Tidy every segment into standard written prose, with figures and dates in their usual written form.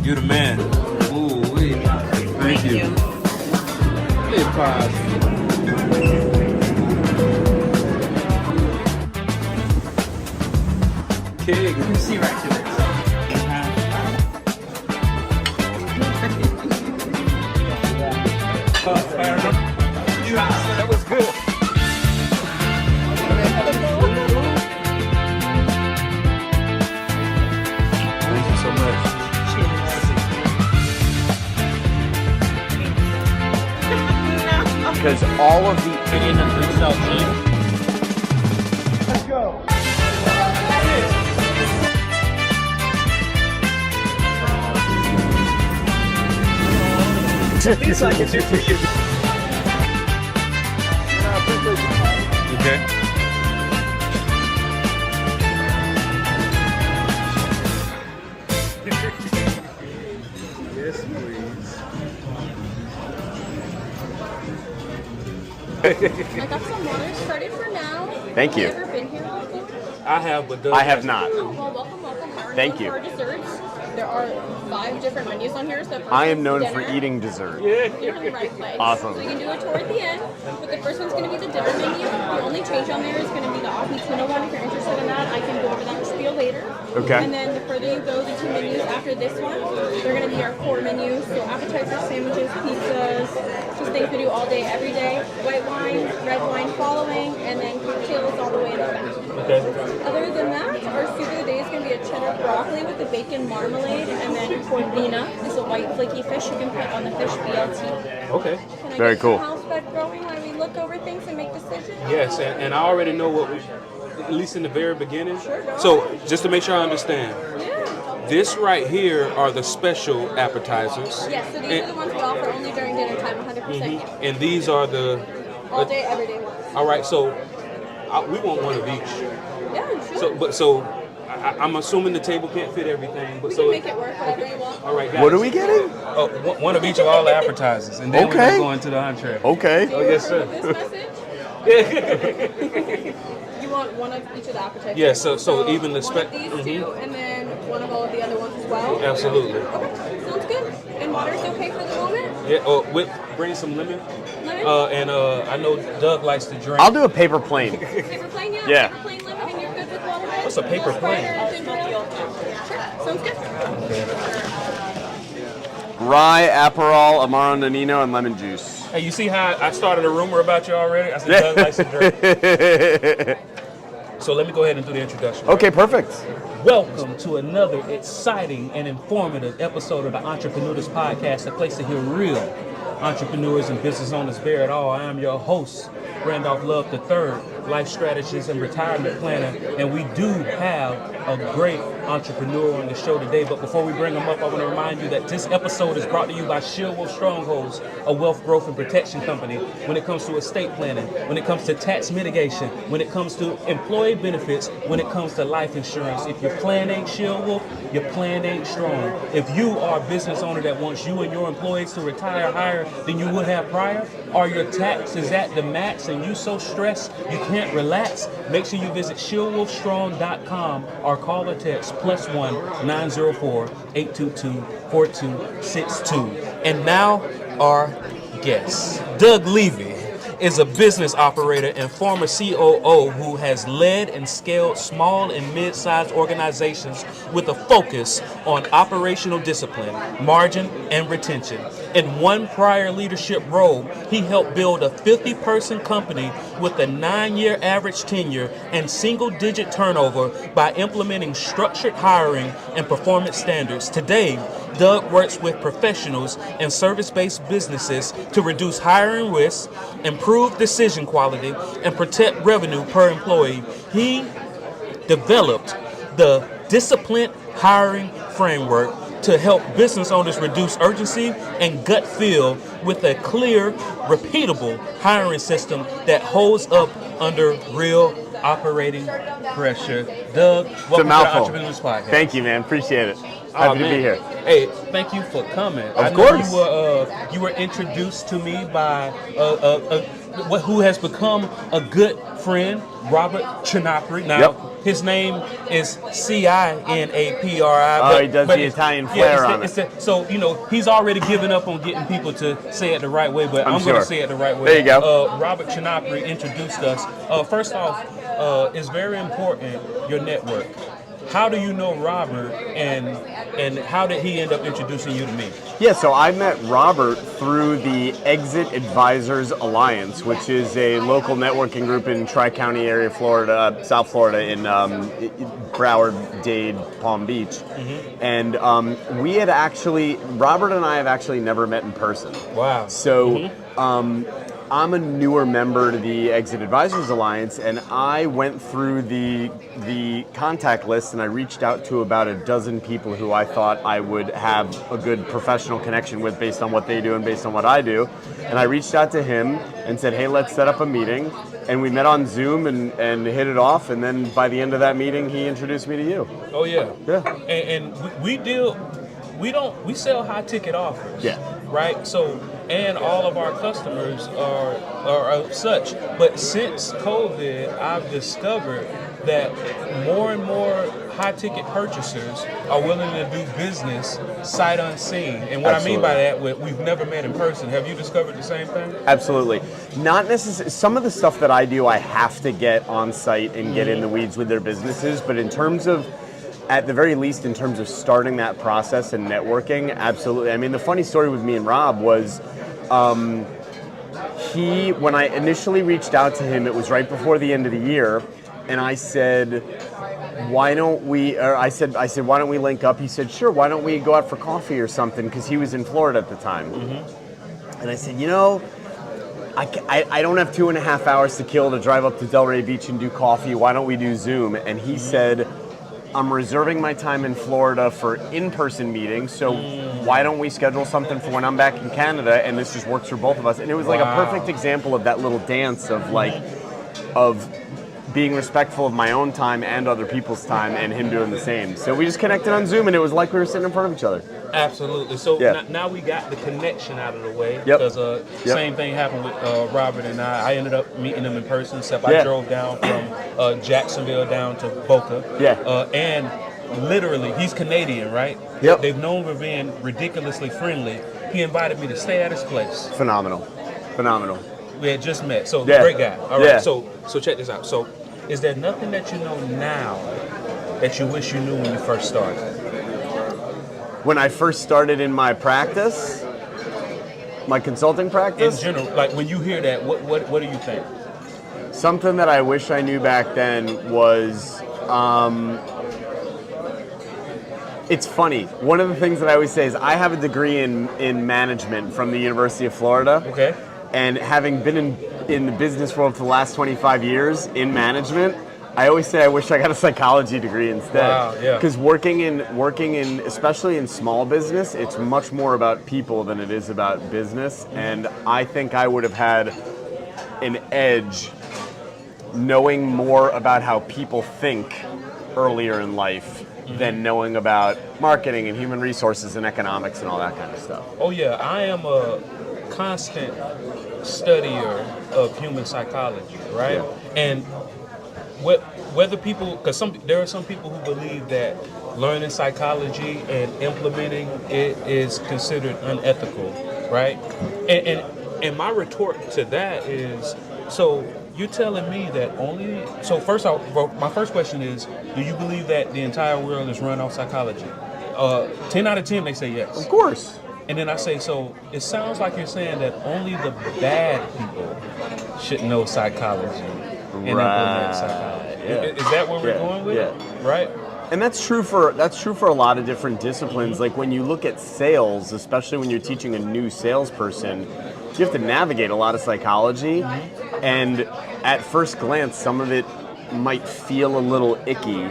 You're the man. Ooh, wait. Thank you. Hey, pause. Okay. You can see right to it. That was good. Thank you so much. Because all of the In the fruit cell cheese. Let's go. It's like it's just for you. Okay. Yes, please. I got some water started for now. Thank you. Have you ever been here before? I have, but I have not. Oh, well, welcome. We're Thank known you. for our desserts. There are 5 different menus on here. So I am known dinner. for eating dessert. You're in the right place. Awesome. So you can do a tour at the end. But the first one's going to be the dinner menu. The only change on there is going to be the ahi tuna one. If you're interested in that, I can go over that spiel later. Okay. And then the further you go, the 2 menus after this one, they're going to be our core menus. So appetizers, sandwiches, pizzas, just things we do all day, every day. White wine, red wine following, and then cocktails all the way in the back. Okay. Other than that, our soup of the day is going to be a cheddar broccoli with a bacon marmalade, and then cordina is a white flaky fish you can put on the fish BLT. Okay. Can I Very get cool. some house bed growing while we look over things and make decisions? Yes, and I already know what we, at least in the very beginning. Sure, go So, ahead. just to make sure I understand, Yeah. this right here are the special appetizers. Yes, so these are the ones we offer only during dinner time, 100%. Yes. And these are the. All day, every day ones. All right, so we want one of each. Yeah, sure. I'm assuming the table can't fit everything, but We so. can make it work, whatever you want. All right, guys. What are we getting? Oh, one of each of all the appetizers, and then we're Okay. gonna go into the entree. Okay. Oh, yes, sir. This message? You want one of each of the appetizers? Yeah, so even the one of these 2, and then one of all of the other ones as well? Absolutely. Okay, sounds good. And water's okay for the moment? Yeah. Bring some lemon. Lemon? And I know Doug likes to drink. I'll do a paper plane. Paper plane, yeah? Yeah. Paper plane lemon, and you're good with water? What's a paper plane? Sure, sounds good. Rye, Aperol, Amaro Nonino, and lemon juice. Hey, you see how I started a rumor about you already? I said Doug likes to drink. So let me go ahead and do the introduction. Okay, perfect. Welcome to another exciting and informative episode of the Entreprenudist Podcast, a place to hear real entrepreneurs and business owners bear it all. I am your host, Randolph Love III, life strategist and retirement planner, and we do have a great entrepreneur on the show today. But before we bring them up, I want to remind you that this episode is brought to you by Shieldwolf Strongholds, a wealth growth and protection company. When it comes to estate planning, when it comes to tax mitigation, when it comes to employee benefits, when it comes to life insurance, if your plan ain't Shieldwolf, your plan ain't strong. If you are a business owner that wants you and your employees to retire higher than you would have prior, or your taxes at the max and you so stressed you can't relax, make sure you visit shieldwolfstrong.com or call or text +1 904 822 4262. And now our guest, Doug Levy, is a business operator and former COO who has led and scaled small and mid-sized organizations with a focus on operational discipline, margin, and retention. In one prior leadership role, he helped build a 50-person company with a 9-year average tenure and single-digit turnover by implementing structured hiring and performance standards. Today, Doug works with professionals and service-based businesses to reduce hiring risks, improve decision quality, and protect revenue per employee. He developed the disciplined hiring framework to help business owners reduce urgency and gut feel with a clear, repeatable hiring system that holds up under real operating pressure. Doug, welcome to the mouthful. Entreprenudist Podcast. Thank you, man. Appreciate it. Happy to be here. Hey, thank you for coming. Of course. You were introduced to me by who has become a good friend, Robert Chinapri. Now, Yep. his name is Cinapri. Oh, he does the Italian flair on it. So, he's already given up on getting people to say it the right way, but I'm going sure. to say it the right way. There you go. Robert Chinapri introduced us. First off, it's very important, your network. How do you know Robert, and how did he end up introducing you to me? Yeah, so I met Robert through the Exit Advisors Alliance, which is a local networking group in Tri-County area, Florida, South Florida, in Broward, Dade, Palm Beach. Mm-hmm. And Robert and I have actually never met in person. Wow. So I'm a newer member to the Exit Advisors Alliance, and I went through the contact list and I reached out to about a dozen people who I thought I would have a good professional connection with based on what they do and based on what I do. And I reached out to him and said, hey, let's set up a meeting. And we met on Zoom and hit it off. And then by the end of that meeting, he introduced me to you. Oh, yeah. Yeah. And we sell high ticket offers. Yeah. Right? So, and all of our customers are such. But since COVID, I've discovered that more and more high ticket purchasers are willing to do business sight unseen. And what Absolutely. I mean by that, we've never met in person. Have you discovered the same thing? Absolutely. Not necessarily. Some of the stuff that I do, I have to get on site and get in the weeds with their businesses. But in terms of, at the very least, in terms of starting that process and networking, absolutely. I mean, the funny story with me and Rob was, when I initially reached out to him, it was right before the end of the year, and I said, why don't we link up? He said, sure, why don't we go out for coffee or something? Because he was in Florida at the time. Mm-hmm. And I said, I don't have 2.5 hours to kill to drive up to Delray Beach and do coffee. Why don't we do Zoom? And he said, I'm reserving my time in Florida for in-person meetings, so why don't we schedule something for when I'm back in Canada, and this just works for both of us. And it was like a perfect example of that little dance of being respectful of my own time and other people's time, and him doing the same. So we just connected on Zoom, and it was like we were sitting in front of each other. Absolutely. So now we got the connection out of the way. Because same thing happened with Robert and I. I ended up meeting him in person. Except I drove down from Jacksonville down to Boca. And literally, he's Canadian, right? Yep. They've known for being ridiculously friendly. He invited me to stay at his place. Phenomenal. We had just met. So great guy. All right. Yeah. So check this out. So is there nothing that you know now that you wish you knew when you first started? When I first started in my practice, my consulting practice? In general, like when you hear that, what do you think? Something that I wish I knew back then was, it's funny. One of the things that I always say is I have a degree in management from the University of Florida. Okay. And having been in the business world for the last 25 years in management, I always say I wish I got a psychology degree instead. Wow, yeah. Because working in, especially in small business, it's much more about people than it is about business. And I think I would have had an edge knowing more about how people think earlier in life than knowing about marketing and human resources and economics and all that kind of stuff. Oh yeah, I am a constant studier of human psychology, right? Yeah. And whether people, because there are some people who believe that learning psychology and implementing it is considered unethical, right? And my retort to that is, so you're telling me that so first off, my first question is, do you believe that the entire world is run off psychology? 10 out of 10, they say yes. Of course. And then I say, so it sounds like you're saying that only the bad people should know psychology and implement psychology. Yeah. Is that where we're going with it? Right? And that's true for a lot of different disciplines. Like when you look at sales, especially when you're teaching a new salesperson, you have to navigate a lot of psychology. And at first glance, some of it might feel a little icky,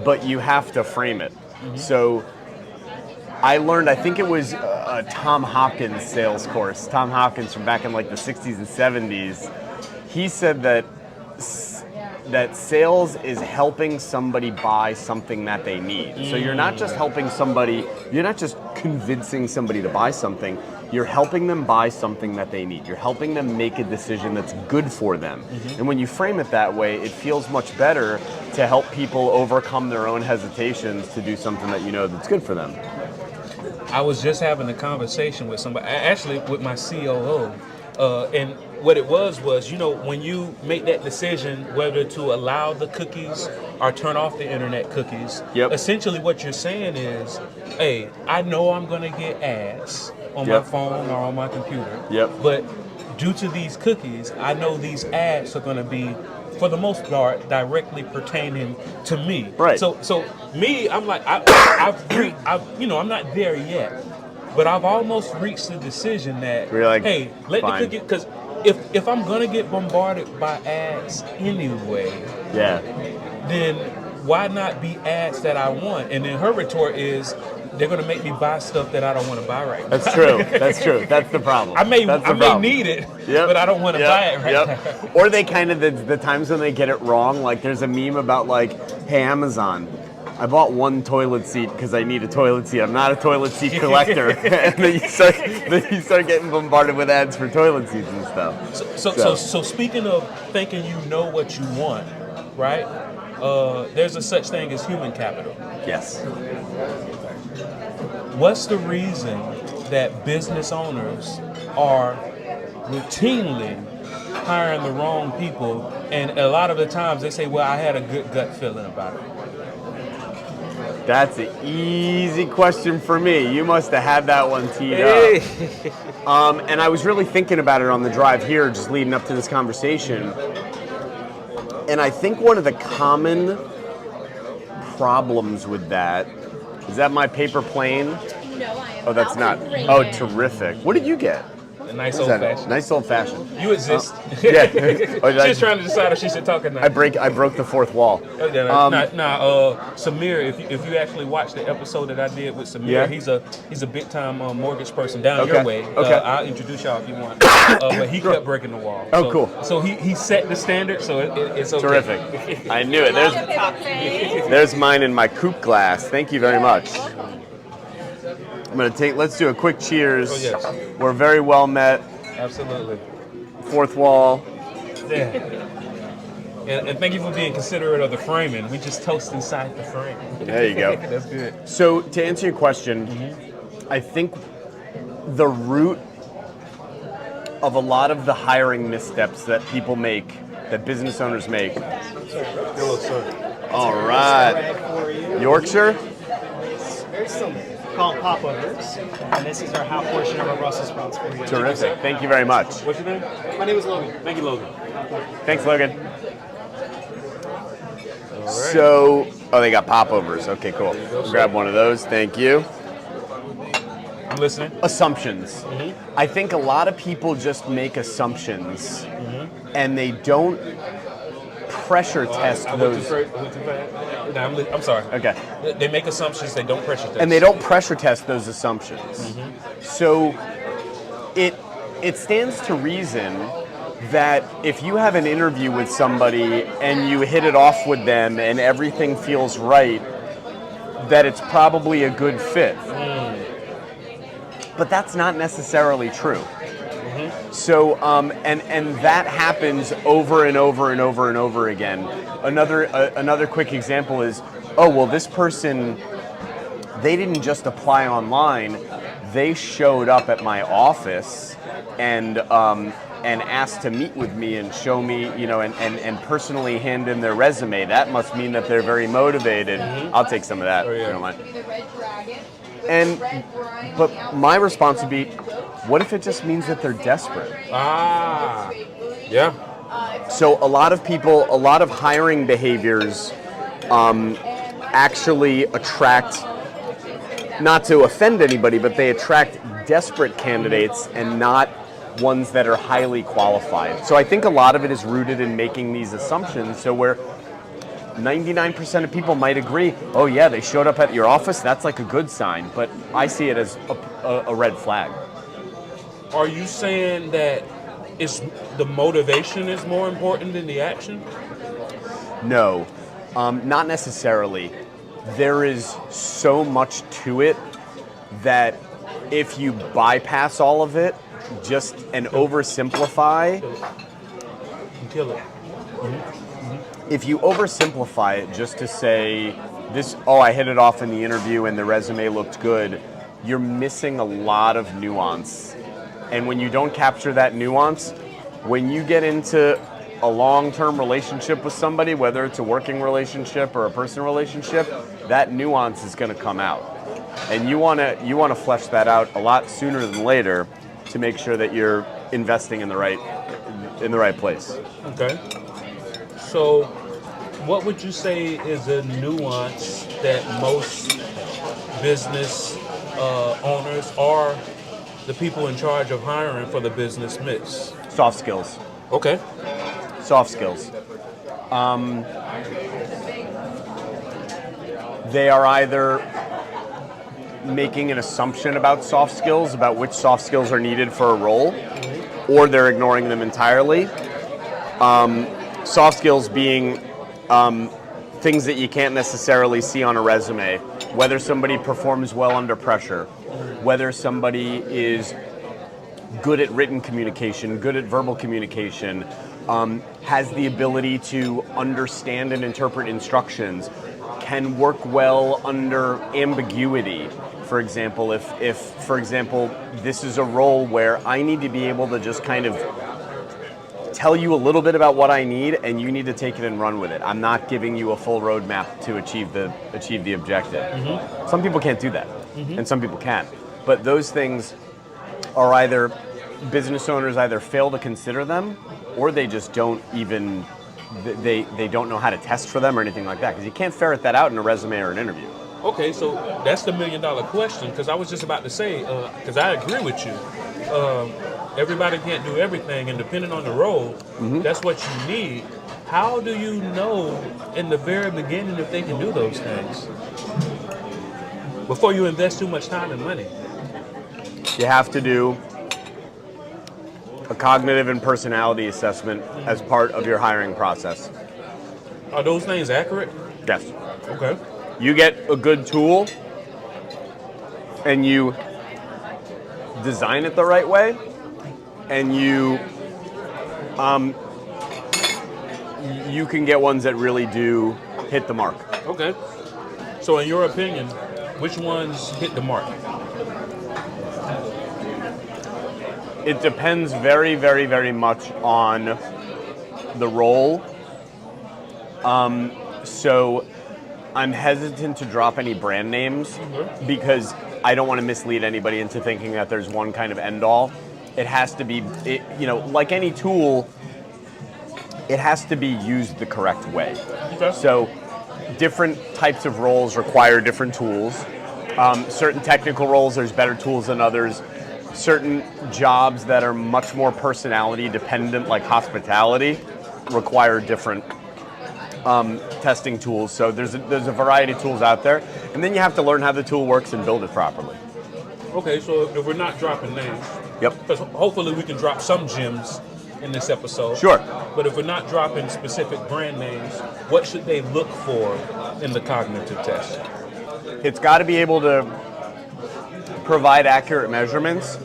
but you have to frame it. So I learned, I think it was a Tom Hopkins sales course. Tom Hopkins from back in like the 60s and 70s. He said that sales is helping somebody buy something that they need. So you're not just helping somebody, you're not just convincing somebody to buy something, you're helping them buy something that they need. You're helping them make a decision that's good for them. And when you frame it that way, it feels much better to help people overcome their own hesitations to do something that you know that's good for them. I was just having a conversation with somebody, actually with my COO, and what it was, you know, when you make that decision whether to allow the cookies or turn off the internet cookies, essentially what you're saying is, hey, I know I'm going to get ads on my phone or on my computer, but due to these cookies, I know these ads are going to be, for the most part, directly pertaining to me. Right. So me, I'm like, I've you know, I'm not there yet, but I've almost reached the decision that, like, hey, let fine. the cookie, because if I'm gonna get bombarded by ads anyway, then why not be ads that I want? And then her retort is, they're gonna make me buy stuff that I don't want to buy right now. That's true. That's true. That's the problem. I may need it, but I don't want to buy it right now. Or they kind of, the times when they get it wrong, like there's a meme about like, hey, Amazon, I bought one toilet seat because I need a toilet seat. I'm not a toilet seat collector. And then you start getting bombarded with ads for toilet seats and stuff. So speaking of thinking you know what you want, right? There's a such thing as human capital. Yes. What's the reason that business owners are routinely hiring the wrong people, and a lot of the times they say, well, I had a good gut feeling about it? That's an easy question for me. You must have had that one teed up. And I was really thinking about it on the drive here, just leading up to this conversation. And I think one of the common problems with that, is that my paper plane? No, I am. Oh, that's not. Oh, terrific. What did you get? A nice old fashioned. Nice old fashioned. You exist. Yeah. She's trying to decide if she should talk or not. I broke the fourth wall. Samir, if you actually watch the episode that I did with Samir, he's a big time mortgage person down your way. I'll introduce y'all if you want. But he kept breaking the wall. Oh, cool. So he set the standard, so it's okay. Terrific. I knew it. There's mine in my coupe glass. Thank you very much. Let's do a quick cheers. Oh, yes. We're very well met. Absolutely. Fourth wall. Yeah. And thank you for being considerate of the framing. We just toast inside the frame. There you go. That's good. So to answer your question, I think the root of a lot of the hiring missteps that people make, that business owners make. Hello, sir. All right. Yorkshire? Very simple. Called popovers, and this is our half portion of our Brussels sprouts for you. Terrific. Thank you very much. What's your name? My name is Logan. Thank you, Logan. Thanks, Logan. All right. So, they got popovers. Okay, cool. Grab one of those. Thank you. I'm listening. Assumptions. I think a lot of people just make assumptions, and they don't pressure test those. I'm sorry. Okay. They make assumptions, they don't pressure test. And they don't pressure test those assumptions. So it stands to reason that if you have an interview with somebody and you hit it off with them and everything feels right, that it's probably a good fit. But that's not necessarily true. So, and that happens over and over and over and over again. Another quick example is, this person, they didn't just apply online, they showed up at my office and asked to meet with me and show me, and personally hand in their resume. That must mean that they're very motivated. I'll take some of that, if you don't mind. But my response would be, what if it just means that they're desperate? Yeah. So a lot of hiring behaviors actually attract, not to offend anybody, but they attract desperate candidates and not ones that are highly qualified. So I think a lot of it is rooted in making these assumptions. So where 99% of people might agree, oh yeah, they showed up at your office, that's like a good sign. But I see it as a red flag. Are you saying that the motivation is more important than the action? No, not necessarily. There is so much to it that if you bypass all of it and oversimplify, Kill it. if you oversimplify it just to say this, I hit it off in the interview and the resume looked good, you're missing a lot of nuance. And when you don't capture that nuance, when you get into a long-term relationship with somebody, whether it's a working relationship or a personal relationship, that nuance is going to come out. And you want to flesh that out a lot sooner than later to make sure that you're investing in the right place. Okay. So, what would you say is a nuance that most business owners or the people in charge of hiring for the business miss? Soft skills. Okay. Soft skills. They are either making an assumption about soft skills, about which soft skills are needed for a role, or they're ignoring them entirely. Soft skills being things that you can't necessarily see on a resume, whether somebody performs well under pressure, whether somebody is good at written communication, good at verbal communication, has the ability to understand and interpret instructions, can work well under ambiguity. For example, if for example, this is a role where I need to be able to just kind of tell you a little bit about what I need and you need to take it and run with it. I'm not giving you a full roadmap to achieve the objective. Mm-hmm. Some people can't do that, and some people can. But those things are either business owners either fail to consider them, or they just don't even they don't know how to test for them or anything like that, because you can't ferret that out in a resume or an interview. Okay, so that's the $1 million question, because I was just about to say, because I agree with you. Everybody can't do everything, and depending on the role, that's what you need. How do you know in the very beginning if they can do those things before you invest too much time and money? You have to do a cognitive and personality assessment as part of your hiring process. Are those things accurate? Yes. Okay. You get a good tool and you design it the right way, and you can get ones that really do hit the mark. Okay. So in your opinion, which ones hit the mark? It depends very, very, very much on the role. So I'm hesitant to drop any brand names because I don't want to mislead anybody into thinking that there's one kind of end all. It has to be, like any tool, it has to be used the correct way. Okay. So different types of roles require different tools. Certain technical roles, there's better tools than others. Certain jobs that are much more personality dependent, like hospitality, require different testing tools. So there's a variety of tools out there, and then you have to learn how the tool works and build it properly. Okay, so if we're not dropping names, Yep. because hopefully we can drop some gems in this episode. Sure. But if we're not dropping specific brand names, what should they look for in the cognitive test? It's got to be able to provide accurate measurements,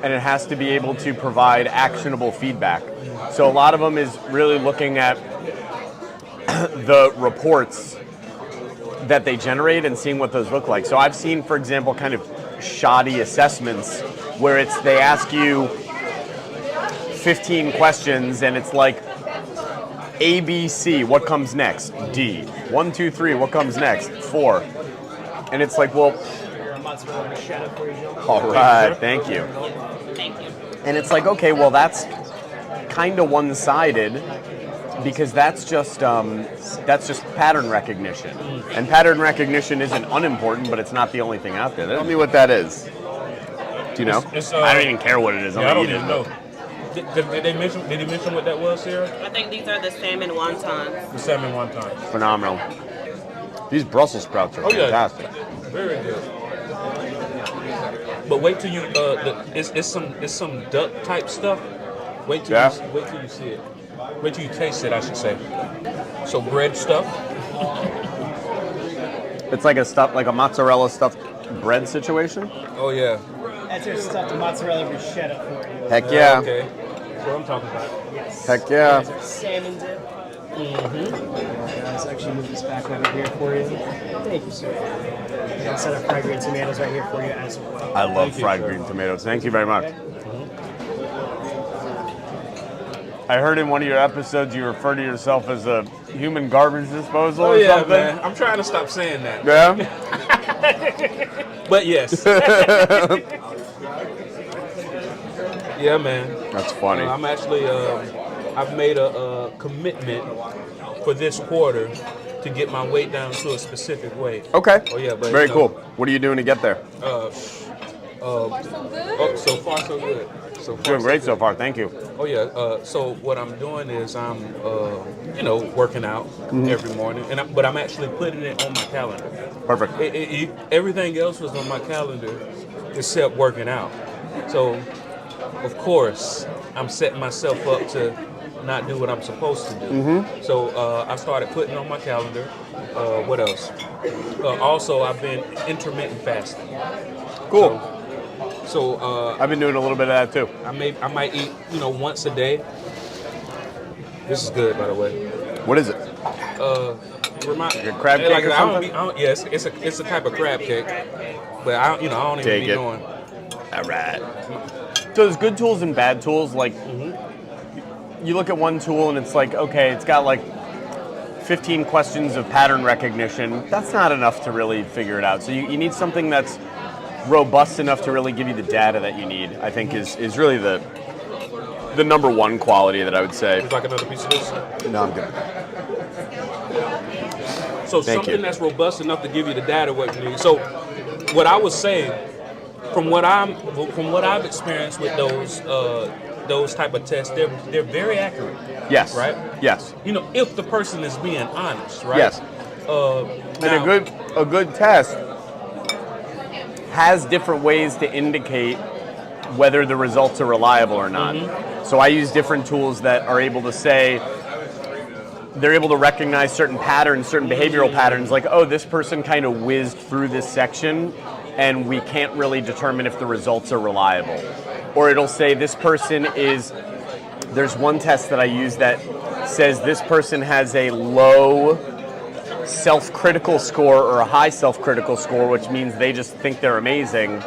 and it has to be able to provide actionable feedback. So a lot of them is really looking at the reports that they generate and seeing what those look like. So I've seen, for example, kind of shoddy assessments where they ask you 15 questions and it's like A, B, C, what comes next? D. 1, 2, 3, what comes next? 4. And it's like, well, all right, thank you. And it's like, okay, well, that's kind of one-sided, because that's just pattern recognition. And pattern recognition isn't unimportant, but it's not the only thing out there. Tell me what that is. Do you know? I don't even care what it is. Yeah, I don't even know. Did he mention what that was, Sarah? I think these are the salmon wontons. The salmon wonton. Phenomenal. These Brussels sprouts are fantastic. Very good. But wait till you it's some duck type stuff. Wait till you see it. Wait till you taste it, I should say. So bread stuff. It's like a mozzarella stuffed bread situation. Oh yeah. That's our stuffed mozzarella bruschetta for you. Heck yeah. Okay. That's what I'm talking about. Yes. Heck yeah. There's our salmon dip. Let's actually move this back over here for you. Thank you, sir. We got a set of fried green tomatoes right here for you as well. I love fried green tomatoes. Thank you very much. I heard in one of your episodes you refer to yourself as a human garbage disposal or something. Man. I'm trying to stop saying that. Yeah? But yes. Yeah, man. That's funny. I'm actually, I've made a commitment for this quarter to get my weight down to a specific weight. Okay. Oh, yeah, but, very you know, cool. What are you doing to get there? So good. Oh, so far so good. So far, Doing great good. so far. Thank you. Oh yeah. So what I'm doing is I'm, working out every morning, but I'm actually putting it on my calendar. Perfect. Everything else was on my calendar except working out. So, of course, I'm setting myself up to not do what I'm supposed to do. So I started putting it on my calendar. What else? Also, I've been intermittent fasting. Cool. So I've been doing a little bit of that too. I might eat, once a day. This is good, by the way. What is it? Remind, Like a crab cake or something? Yes, it's a type of crab cake, but I don't even Take be it. knowing. All right. So there's good tools and bad tools. Like, you look at one tool and it's like, okay, it's got like 15 questions of pattern recognition. That's not enough to really figure it out. So you need something that's robust enough to really give you the data that you need, I think is really the number one quality that I would say. Would you like another piece of this? No, I'm good. So Thank something you. that's robust enough to give you the data what you need. So what I was saying, from what I've experienced with those type of tests, they're very accurate. Yes. Right? Yes. If the person is being honest, right? Yes. And a good test has different ways to indicate whether the results are reliable or not. So I use different tools that are able to say, they're able to recognize certain patterns, certain behavioral patterns, like, oh, this person kind of whizzed through this section and we can't really determine if the results are reliable. Or it'll say this person there's one test that I use that says this person has a low self-critical score or a high self-critical score, which means they just think they're amazing,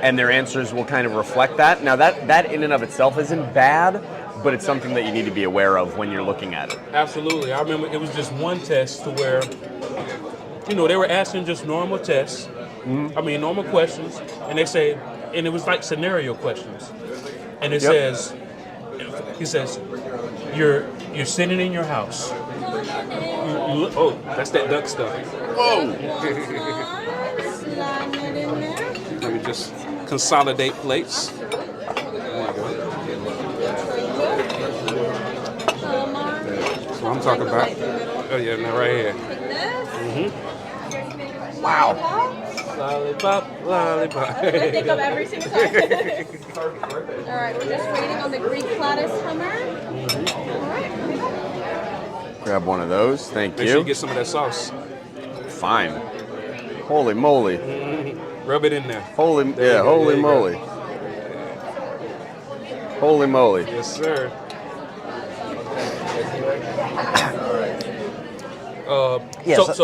and their answers will kind of reflect that. Now that in and of itself isn't bad, but it's something that you need to be aware of when you're looking at it. Absolutely. I remember it was just one test to where, they were asking just normal tests, normal questions, and it was like scenario questions. And he says, you're sitting in your house. Oh, that's that duck stuff. Whoa! Slide it in there. Let me just consolidate plates. That's what I'm talking about. Oh yeah, now right here. Wow. Lollipop, lollipop. I think of every single time. All right, we're just waiting on the Greek lettuce hummer. All right. Grab one of those. Thank Make sure you you. get some of that sauce. Fine. Holy moly. Rub it in there. Holy moly. Holy moly. Yes, sir.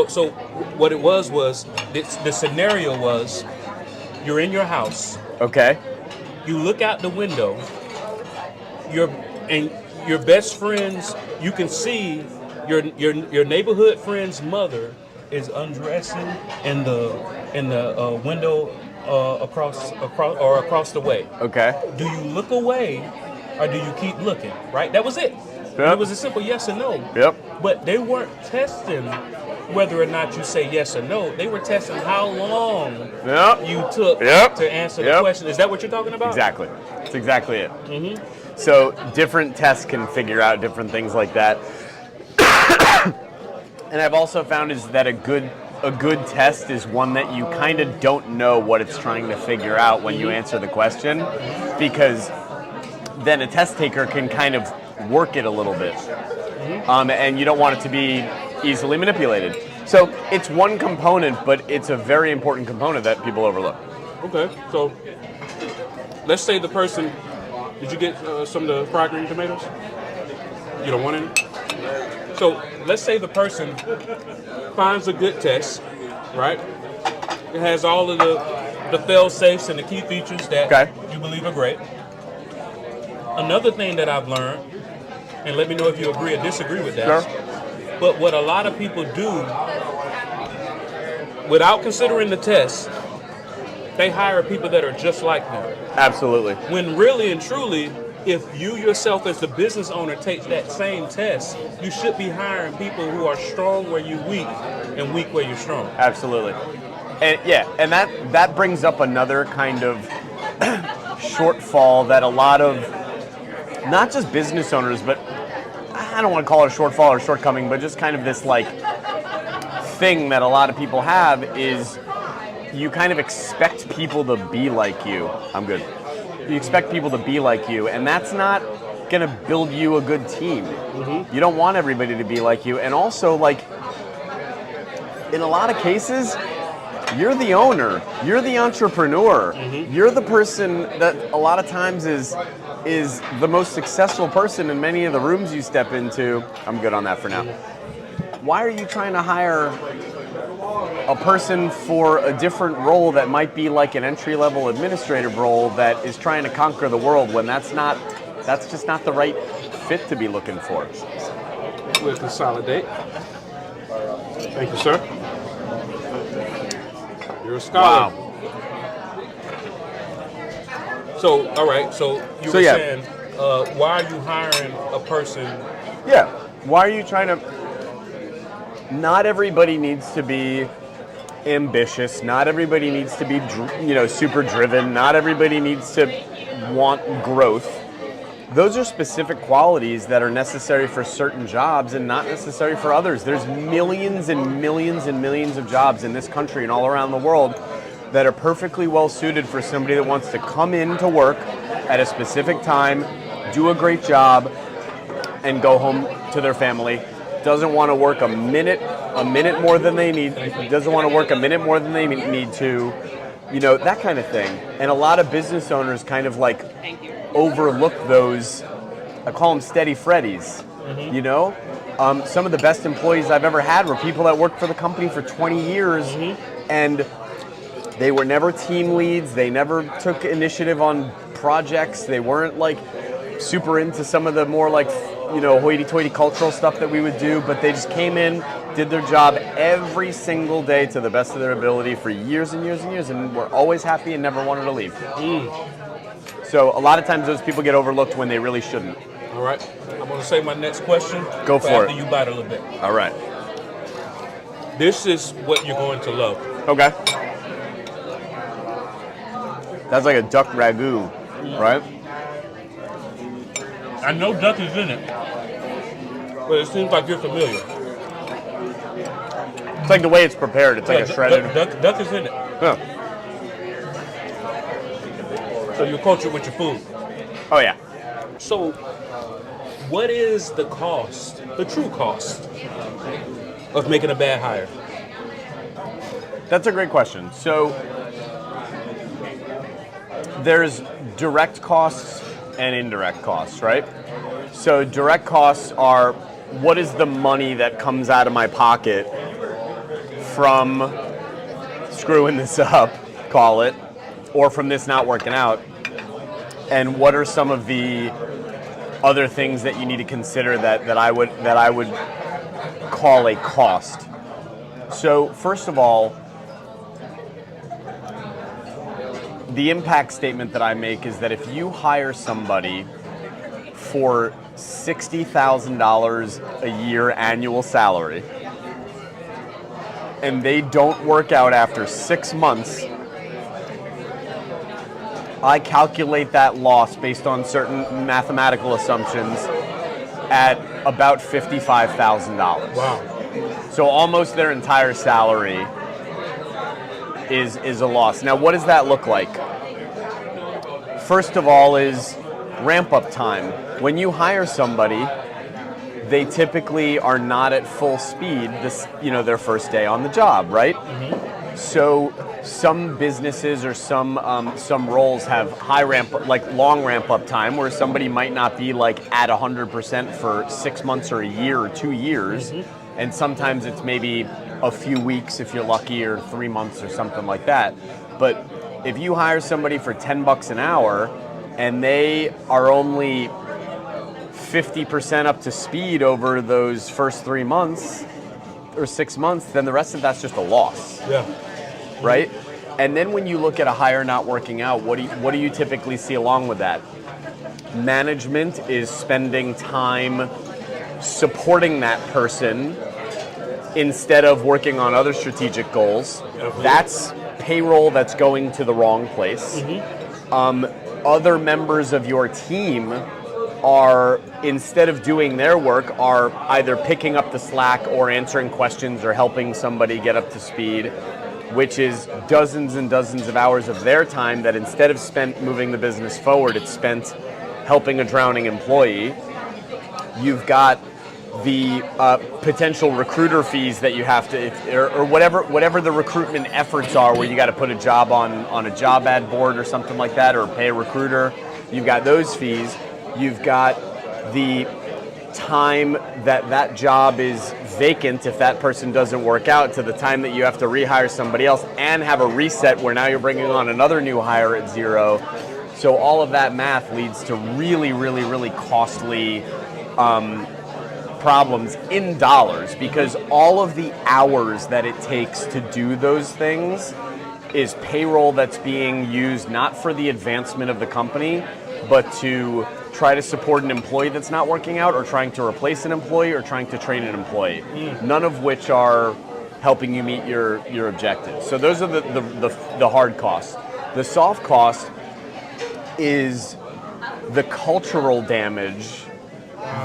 So what it was the scenario was you're in your house. Okay. You look out the window. Your best friends. You can see your neighborhood friend's mother is undressing in the window across the way. Okay. Do you look away or do you keep looking? Right? That was it. Yep. It was a simple yes or no. Yep. But they weren't testing whether or not you say yes or no. They were testing how long Yep. you took Yep. to answer the Yep. question. Is that what you're talking about? Exactly. That's exactly it. So different tests can figure out different things like that. And I've also found is that a good test is one that you kind of don't know what it's trying to figure out when you answer the question, because then a test taker can kind of work it a little bit. And you don't want it to be easily manipulated. So it's one component, but it's a very important component that people overlook. Okay. So let's say the person, did you get some of the fried green tomatoes? You don't want any? So let's say the person finds a good test, right? It has all of the fail-safes and the key features that you believe are great. Another thing that I've learned, and let me know if you agree or disagree with that, but what a lot of people do, without considering the test, they hire people that are just like them. Absolutely. When really and truly, if you yourself as the business owner takes that same test, you should be hiring people who are strong where you're weak and weak where you're strong. Absolutely. And and that brings up another kind of shortfall that a lot of, not just business owners, but I don't want to call it a shortfall or shortcoming, but just kind of this like thing that a lot of people have is you kind of expect people to be like you. I'm good. You expect people to be like you, and that's not going to build you a good team. You don't want everybody to be like you. And also, like, in a lot of cases, you're the owner, you're the entrepreneur, you're the person that a lot of times is the most successful person in many of the rooms you step into. I'm good on that for now. Why are you trying to hire a person for a different role that might be like an entry-level administrative role that is trying to conquer the world when that's just not the right fit to be looking for? We'll consolidate. Thank you, sir. You're a scholar. Wow. So, all right. So you were saying, why are you hiring a person? Yeah. Why are you trying to? Not everybody needs to be ambitious. Not everybody needs to be, super driven. Not everybody needs to want growth. Those are specific qualities that are necessary for certain jobs and not necessary for others. There's millions and millions and millions of jobs in this country and all around the world that are perfectly well suited for somebody that wants to come in to work at a specific time, do a great job, and go home to their family. Doesn't want to work a minute more than they need. Doesn't want to work a minute more than they need to. That kind of thing. And a lot of business owners kind of like overlook those. I call them steady Freddies. Some of the best employees I've ever had were people that worked for the company for 20 years, and they were never team leads. They never took initiative on projects. They weren't like super into some of the more like hoity-toity cultural stuff that we would do, but they just came in, did their job every single day to the best of their ability for years and years and years, and were always happy and never wanted to leave. So a lot of times those people get overlooked when they really shouldn't. All right. I'm going to say my next question. Go for it. After you bite a little bit. All right. This is what you're going to love. Okay. That's like a duck ragu, right? I know duck is in it, but it seems like you're familiar. It's like the way it's prepared. It's like a shredded. Duck is in it. Yeah. So you're cultured with your food. Oh yeah. So what is the cost, the true cost, of making a bad hire? That's a great question. So there's direct costs and indirect costs, right? So direct costs are what is the money that comes out of my pocket from screwing this up, call it, or from this not working out, and what are some of the other things that you need to consider that I would call a cost. So first of all, the impact statement that I make is that if you hire somebody for $60,000 a year annual salary and they don't work out after 6 months, I calculate that loss based on certain mathematical assumptions at about $55,000. Wow. So almost their entire salary is a loss. Now, what does that look like? First of all is ramp-up time. When you hire somebody, they typically are not at full speed their first day on the job, right? So some businesses or some roles have long ramp up time, where somebody might not be like at 100% for 6 months or a year or 2 years, and sometimes it's maybe a few weeks if you're lucky, or 3 months or something like that. But if you hire somebody for $10 an hour and they are only 50% up to speed over those first 3 months or 6 months, then the rest of that's just a loss. Yeah. Right? And then when you look at a hire not working out, what do you typically see along with that? Management is spending time supporting that person instead of working on other strategic goals. That's payroll that's going to the wrong place. Other members of your team are, instead of doing their work, are either picking up the slack or answering questions or helping somebody get up to speed, which is dozens and dozens of hours of their time that instead of spent moving the business forward, it's spent helping a drowning employee. You've got the potential recruiter fees that you have to, or whatever the recruitment efforts are, where you got to put a job on a job ad board or something like that, or pay a recruiter. You've got those fees. You've got the time that job is vacant if that person doesn't work out, to the time that you have to rehire somebody else and have a reset where now you're bringing on another new hire at zero. So all of that math leads to really, really, really costly problems in dollars, because all of the hours that it takes to do those things is payroll that's being used not for the advancement of the company, but to try to support an employee that's not working out, or trying to replace an employee, or trying to train an employee. None of which are helping you meet your objectives. So those are the hard costs. The soft cost is the cultural damage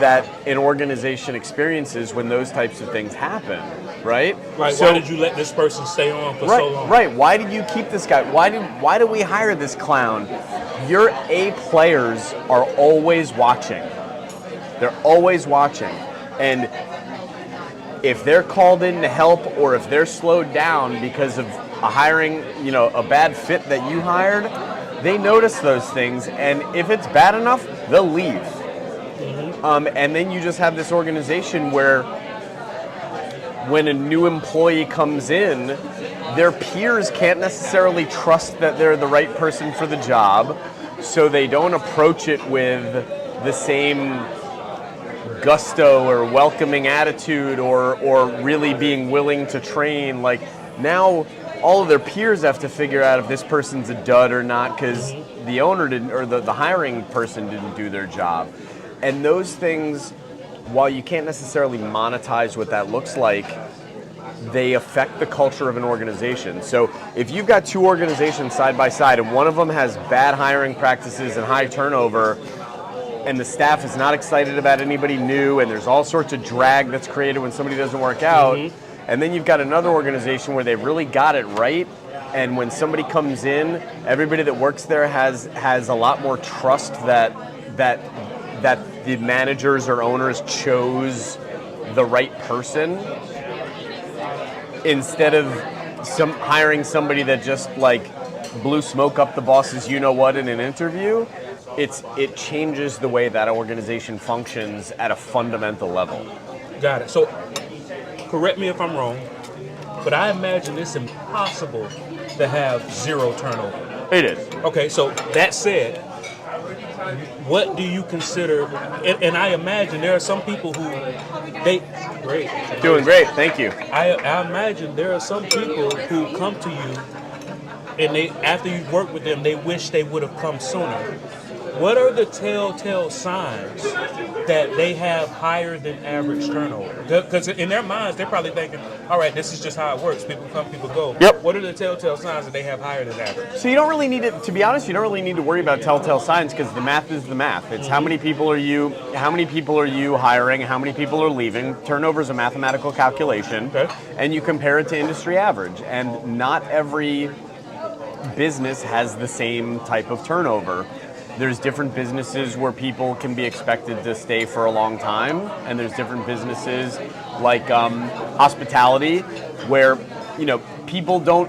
that an organization experiences when those types of things happen, right? Right. So, why did you let this person stay on for so long? Right. Why did you keep this guy? Why do we hire this clown? Your A players are always watching. They're always watching. And if they're called in to help, or if they're slowed down because of a hiring, a bad fit that you hired, they notice those things. And if it's bad enough, they'll leave. And then you just have this organization where when a new employee comes in, their peers can't necessarily trust that they're the right person for the job, so they don't approach it with the same gusto or welcoming attitude, or really being willing to train. Like, now all of their peers have to figure out if this person's a dud or not, because the owner didn't, or the hiring person didn't do their job. And those things, while you can't necessarily monetize what that looks like, they affect the culture of an organization. So if you've got two organizations side by side, and one of them has bad hiring practices and high turnover, and the staff is not excited about anybody new, and there's all sorts of drag that's created when somebody doesn't work out, and then you've got another organization where they've really got it right, and when somebody comes in, everybody that works there has a lot more trust that the managers or owners chose the right person, instead of hiring somebody that just blew smoke up the boss's you-know-what in an interview. It changes the way that organization functions at a fundamental level. Got it. So, correct me if I'm wrong, but I imagine it's impossible to have zero turnover. It is. Okay, so that said, what do you consider, and I imagine there are some people who, great. Doing great, thank you. I imagine there are some people who come to you, and after you've worked with them, they wish they would have come sooner. What are the telltale signs that they have higher than average turnover? Because in their minds, they're probably thinking, all right, this is just how it works. People come, people go. Yep. What are the telltale signs that they have higher than average? So you don't really need to be honest, you don't really need to worry about telltale signs, because the math is the math. It's how many people are you hiring, how many people are leaving. Turnover is a mathematical calculation, Okay. And you compare it to industry average. And not every business has the same type of turnover. There's different businesses where people can be expected to stay for a long time, and there's different businesses like hospitality, where people don't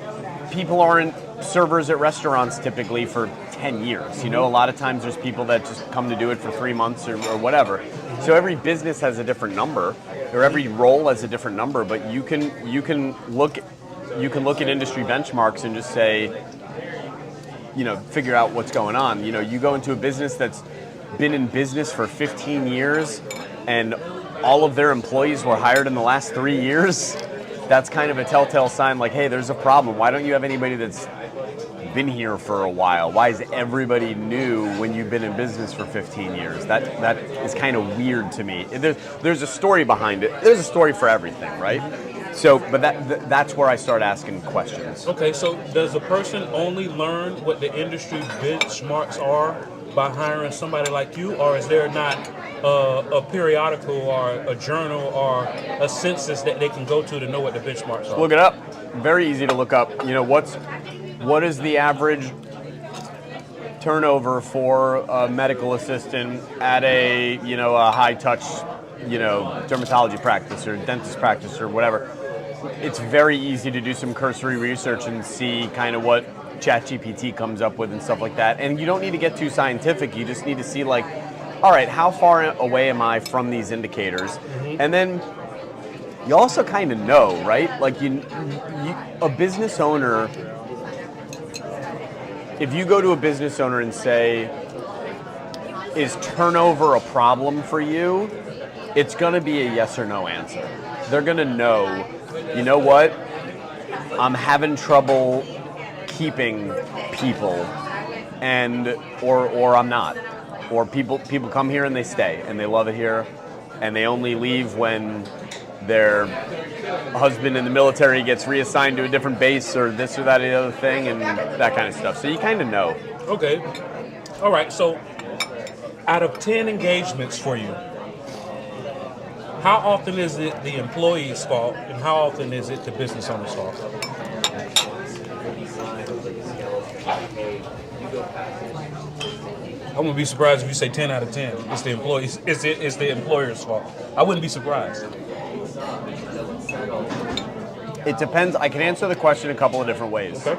people aren't servers at restaurants typically for 10 years. You know, a lot of times there's people that just come to do it for 3 months or whatever. So every business has a different number, or every role has a different number. But you can look at industry benchmarks and just say, you know, figure out what's going on. You know, you go into a business that's been in business for 15 years and all of their employees were hired in the last 3 years. That's kind of a telltale sign like, hey, there's a problem. Why don't you have anybody that's been here for a while? Why is everybody new when you've been in business for 15 years? That is kind of weird to me. There's a story behind it. There's a story for everything, right? So, but that's where I start asking questions. Okay, so does a person only learn what the industry benchmarks are by hiring somebody like you, or is there not a periodical or a journal or a census that they can go to know what the benchmarks are? Look it up. Very easy to look up. You know, what is the average turnover for a medical assistant at a high touch, dermatology practice or dentist practice or whatever. It's very easy to do some cursory research and see kind of what ChatGPT comes up with and stuff like that. And you don't need to get too scientific. You just need to see like, all right, how far away am I from these indicators? Mm-hmm. And then you also kind of know, right? Like a business owner, if you go to a business owner and say, is turnover a problem for you? It's going to be a yes or no answer. They're going to know, you know what? I'm having trouble keeping people, or I'm not. Or people come here and they stay and they love it here, and they only leave when their husband in the military gets reassigned to a different base or this or that or the other thing and that kind of stuff. So you kind of know. Okay. All right. So out of 10 engagements for you, how often is it the employee's fault and how often is it the business owner's fault? I wouldn't be surprised if you say 10 out of 10. It's the employees. It's the employer's fault. I wouldn't be surprised. It depends. I can answer the question a couple of different ways. Okay.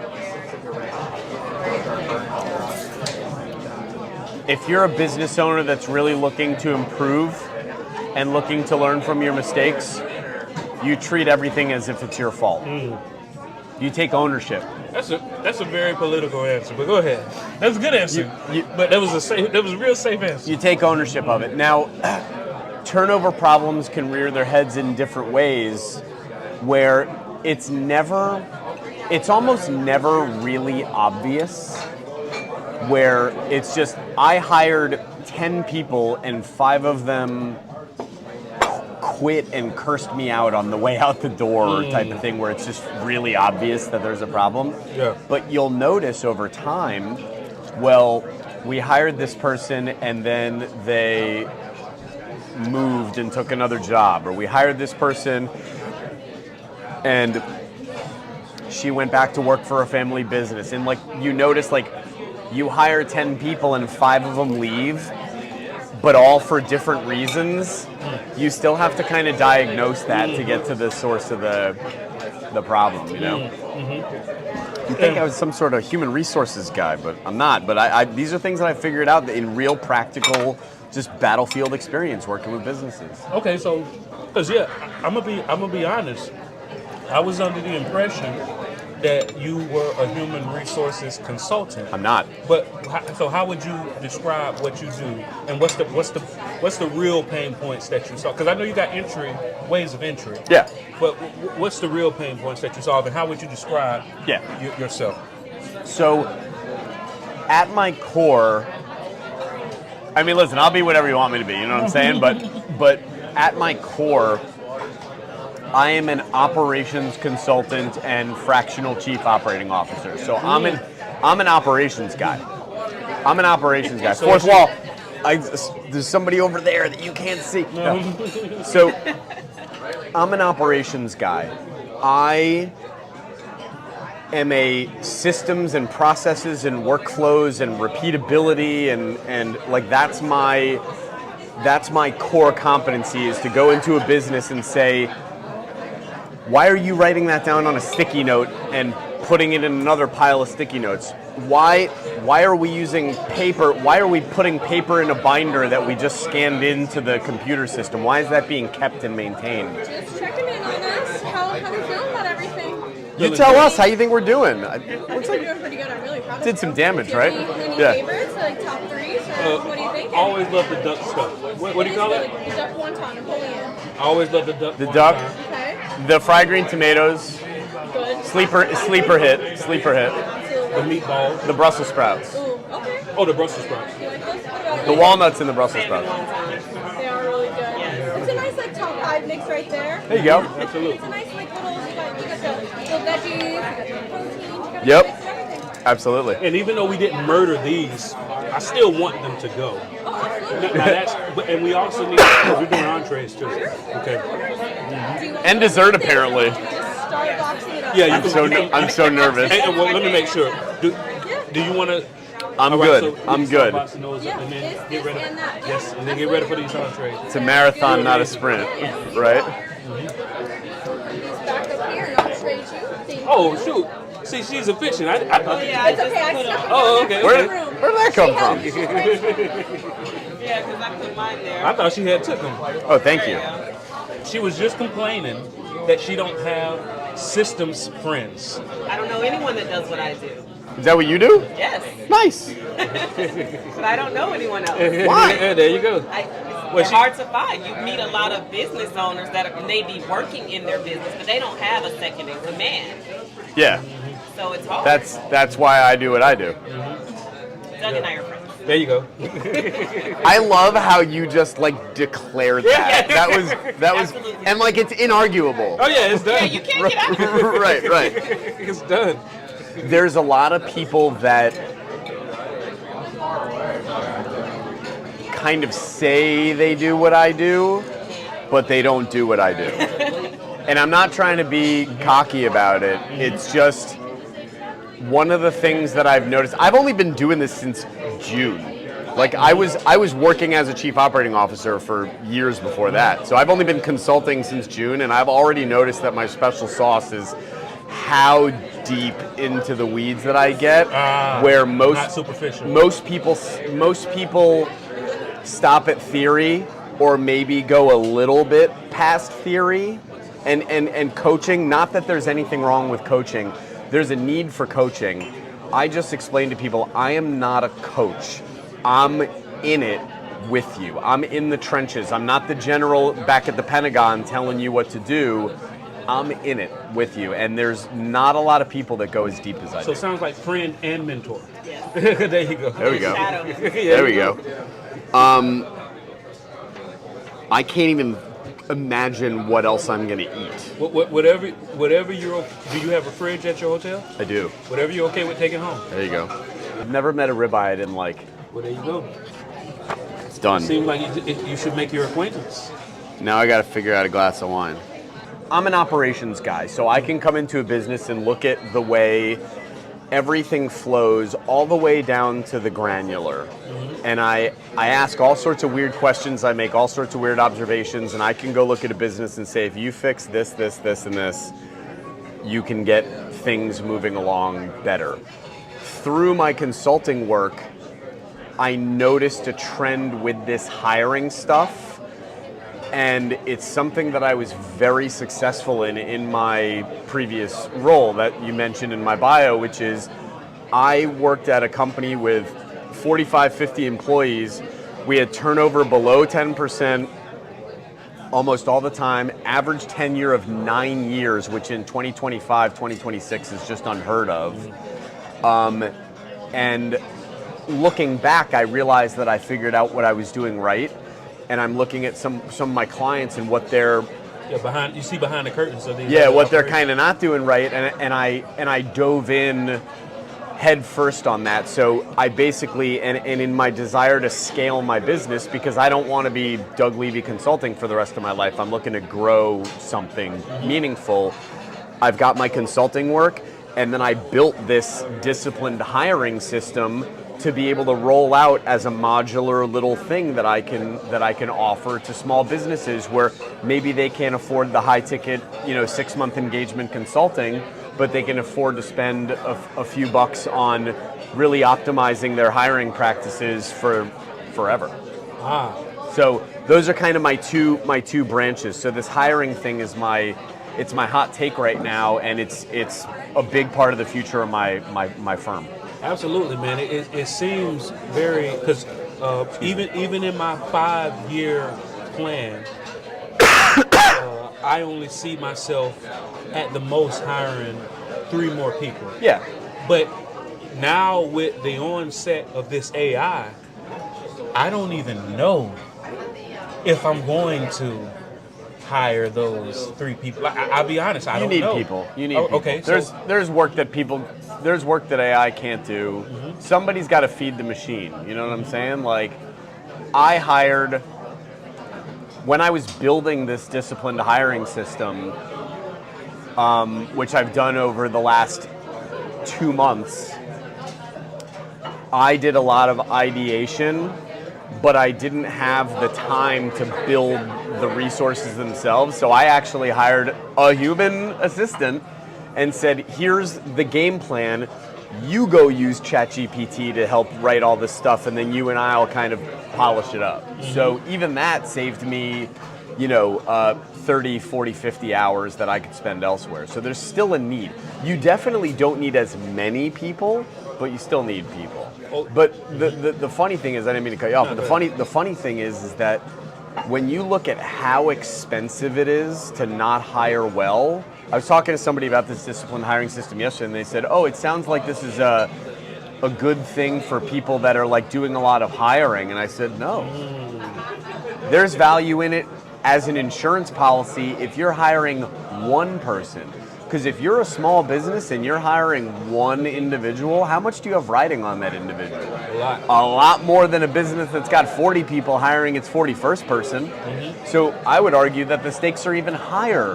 If you're a business owner that's really looking to improve and looking to learn from your mistakes, you treat everything as if it's your fault. Mm. You take ownership. That's a very political answer, but go ahead. That's a good answer. But that was a real safe answer. You take ownership of it. Now, turnover problems can rear their heads in different ways where it's almost never really obvious, where it's just, I hired 10 people and 5 of them quit and cursed me out on the way out the door type of thing, where it's just really obvious that there's a problem. Yeah. But you'll notice over time, well, we hired this person and then they moved and took another job, or we hired this person and she went back to work for a family business. And like you notice, like you hire 10 people and 5 of them leave, but all for different reasons. You still have to kind of diagnose that to get to the source of the problem, you know? Mm-hmm. You think I was some sort of human resources guy, but I'm not. But these are things that I figured out in real practical, just battlefield experience working with businesses. Okay, so, because I'm gonna be honest. I was under the impression that you were a human resources consultant. I'm not. But so how would you describe what you do, and what's the real pain points that you saw? Because I know you got ways of entry. Yeah. But what's the real pain points that you solve, and how would you describe yourself? So, at my core, I mean, listen, I'll be whatever you want me to be. You know what I'm saying? But at my core, I am an operations consultant and fractional chief operating officer. So I'm an operations guy. I'm an operations guy. Fourth wall. There's somebody over there that you can't see. No. So I'm an operations guy. I am a systems and processes and workflows and repeatability and like that's my core competency, is to go into a business and say, why are you writing that down on a sticky note and putting it in another pile of sticky notes. Why are we using paper? Why are we putting paper in a binder that we just scanned into the computer system? Why is that being kept and maintained? Just checking in on us. How you feeling about everything? You tell us how you think we're doing. I think we're doing pretty good. I'm really proud of Did you. some damage, Do you right? have any Yeah. favorites, like top threes, or what do you think? Always love the duck stuff. What do you call it? The duck wonton Napoleon. I always love the duck. The duck, Okay. the fried green tomatoes, Good. sleeper hit. The Absolutely. meatballs. The Brussels sprouts, Ooh, okay. Oh, the Brussels sprouts. You like those? What about the you? walnuts in the Brussels Salmon sprouts. wontons. They are really good. It's a nice like top 5 mix right there. There you go. Absolutely. It's a nice like little. You got the veggies, you got the protein, you got Yep. the mix of everything. Absolutely. And even though we didn't murder these, I still want them to go. Oh, absolutely. Now that's, and we also need, we're doing entrees too. Okay. Do you want And me to dessert, put this, or apparently. do you just start boxing it up? Yeah, you I'm so nervous. Hey, well, let me make sure. Do you want to? I'm good. I'm good. Yeah, And then this, get ready. and that. Yes, and then get ready for these entrees. It's a marathon, not a sprint, right? These back up here, and I'll trade you. Thank Oh you. shoot! See, she's efficient. I thought. Yeah, I It's just okay, I put stuck them. them Oh, down okay, there okay. in the room. Where'd that come from? Yeah, because I put mine there. I thought she had took them. Oh, thank you. She was just complaining that she don't have systems friends. I don't know anyone that does what I do. Is that what you do? Yes, Nice. but I don't know anyone else. Why? Yeah, there you go. They're hard to find. You meet a lot of business owners that may be working in their business, but they don't have a second in command. Yeah. So it's hard. That's why I do what I do. Doug and I are friends. There you go. I love how you just like declared that. That was Absolutely. and like it's inarguable. Oh yeah, it's done. Yeah, you can't get out of it. Right. It's done. There's a lot of people that kind of say they do what I do, but they don't do what I do. And I'm not trying to be cocky about it. It's just one of the things that I've noticed. I've only been doing this since June. Like I was working as a chief operating officer for years before that. So I've only been consulting since June, and I've already noticed that my special sauce is how deep into the weeds that I get, where not superficial. most people stop at theory or maybe go a little bit past theory and coaching. Not that there's anything wrong with coaching. There's a need for coaching. I just explain to people, I am not a coach. I'm in it with you. I'm in the trenches. I'm not the general back at the Pentagon telling you what to do. I'm in it with you, and there's not a lot of people that go as deep as I So do. it sounds like friend and mentor. Yes. There you go. There we go. Shadow. There we go. I can't even imagine what else I'm gonna eat. Whatever you're. Do you have a fridge at your hotel? I do. Whatever you're okay with taking home. There you go. I've never met a ribeye I didn't like. Well, there you go. It's done. Seems like you should make your acquaintance. Now I gotta figure out a glass of wine. I'm an operations guy, so I can come into a business and look at the way everything flows all the way down to the granular. And I ask all sorts of weird questions, I make all sorts of weird observations, and I can go look at a business and say, if you fix this, this, this, and this, you can get things moving along better. Through my consulting work, I noticed a trend with this hiring stuff, and it's something that I was very successful in my previous role that you mentioned in my bio, which is I worked at a company with 45, 50 employees. We had turnover below 10% almost all the time, average tenure of 9 years, which in 2025, 2026 is just unheard of. And looking back, I realized that I figured out what I was doing right. And I'm looking at some of my clients and what they're behind the curtains of these. what they're kind of not doing right, and I dove in head first on that. So I basically and in my desire to scale my business, because I don't want to be Doug Levy Consulting for the rest of my life. I'm looking to grow something meaningful. I've got my consulting work, and then I built this disciplined hiring system to be able to roll out as a modular little thing that I can offer to small businesses where maybe they can't afford the high ticket, 6-month engagement consulting, but they can afford to spend a few bucks on really optimizing their hiring practices for forever. So those are kind of my two branches. So this hiring thing is my hot take right now, and it's a big part of the future of my firm. Absolutely, man. It seems very, because even in my 5-year plan, I only see myself at the most hiring 3 more people. Yeah. But now with the onset of this AI, I don't even know if I'm going to hire those 3 people. I'll be honest, I don't know. You need people. Okay, there's work that AI can't do. Mm-hmm. Somebody's got to feed the machine. You know what I'm saying? Like, I hired, when I was building this disciplined hiring system, which I've done over the last 2 months, I did a lot of ideation, but I didn't have the time to build the resources themselves. So I actually hired a human assistant and said, here's the game plan. You go use ChatGPT to help write all this stuff, and then you and I'll kind of polish it up. Mm-hmm. So even that saved me, 30, 40, 50 hours that I could spend elsewhere. So there's still a need. You definitely don't need as many people, but you still need people. But the funny thing is, I didn't mean to cut you off, but the funny thing is that when you look at how expensive it is to not hire well, I was talking to somebody about this disciplined hiring system yesterday, and they said, oh, it sounds like this is a good thing for people that are like doing a lot of hiring. And I said, no. There's value in it as an insurance policy if you're hiring one person. Because if you're a small business and you're hiring one individual, how much do you have riding on that individual? A lot. A lot more than a business that's got 40 people hiring its 41st person. Mm-hmm. So I would argue that the stakes are even higher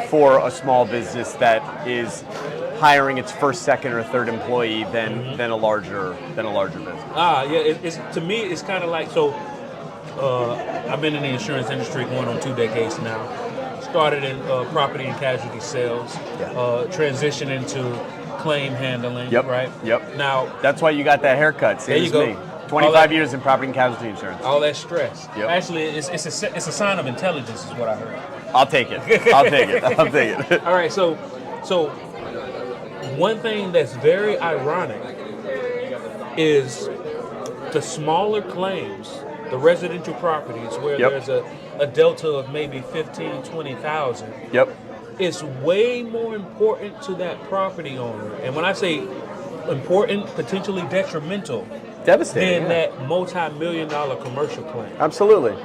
for a small business that is hiring its first, second, or third employee than a larger business. Yeah. To me, it's kind of like, so I've been in the insurance industry going on 2 decades now. Started in property and casualty sales, transitioned into claim handling, right? Yep. Now, that's why you got that haircut. Same as me. 25 years in property and casualty insurance. All that stress. Yep. Actually, it's a sign of intelligence, is what I heard. I'll take it. All right. So one thing that's very ironic is the smaller claims, the residential properties where there's a delta of maybe 15, 20,000. Yep. It's way more important to that property owner. And when I say important, potentially detrimental, devastating, than that multi-million-dollar commercial claim. Absolutely.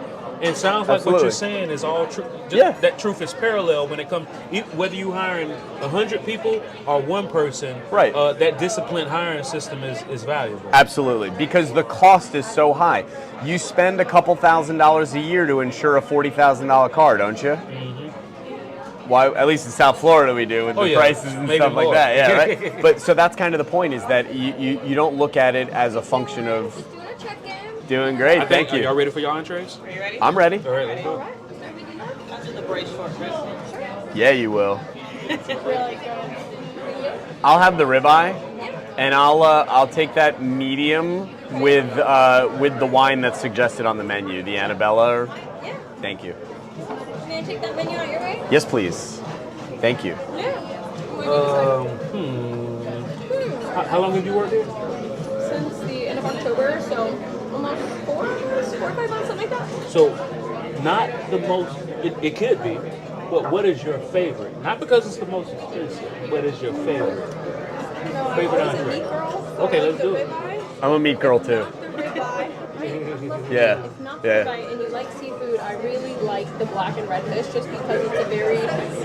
It sounds like what you're saying is all true. That truth is parallel when it comes, whether you hiring 100 people or one person. Right. That disciplined hiring system is valuable. Absolutely, because the cost is so high. You spend a couple $1,000s a year to insure a $40,000 car, don't you? Mm-hmm. Why? At least in South Florida we do with the prices and maybe stuff more. like that. Yeah, right. But so that's kind of the point, is that you don't look at it as a function of. Doing great, thank you. Are y'all ready for your entrees? Are you ready? I'm ready. All right, let's go. I'll do the braised short rib. Yeah, you will. It's really good. I'll have the ribeye, and I'll take that medium with the wine that's suggested on the menu, the Annabella. Yeah. Thank you. May I take that menu out your way? Yes, please. Thank you. Yeah. How long have you worked here? Since the end of October, so almost 4 or 5 months, something like that. So, not the most, it could be, but what is your favorite? Not because it's the most expensive, but is your favorite? No, I'm Favorite always a entree. meat girl. So Okay, I let's like the do it. ribeye. I'm a meat girl too. Not the ribeye. Yeah. If not the Yeah. ribeye and you like seafood, I really like the black and red fish just because it's a very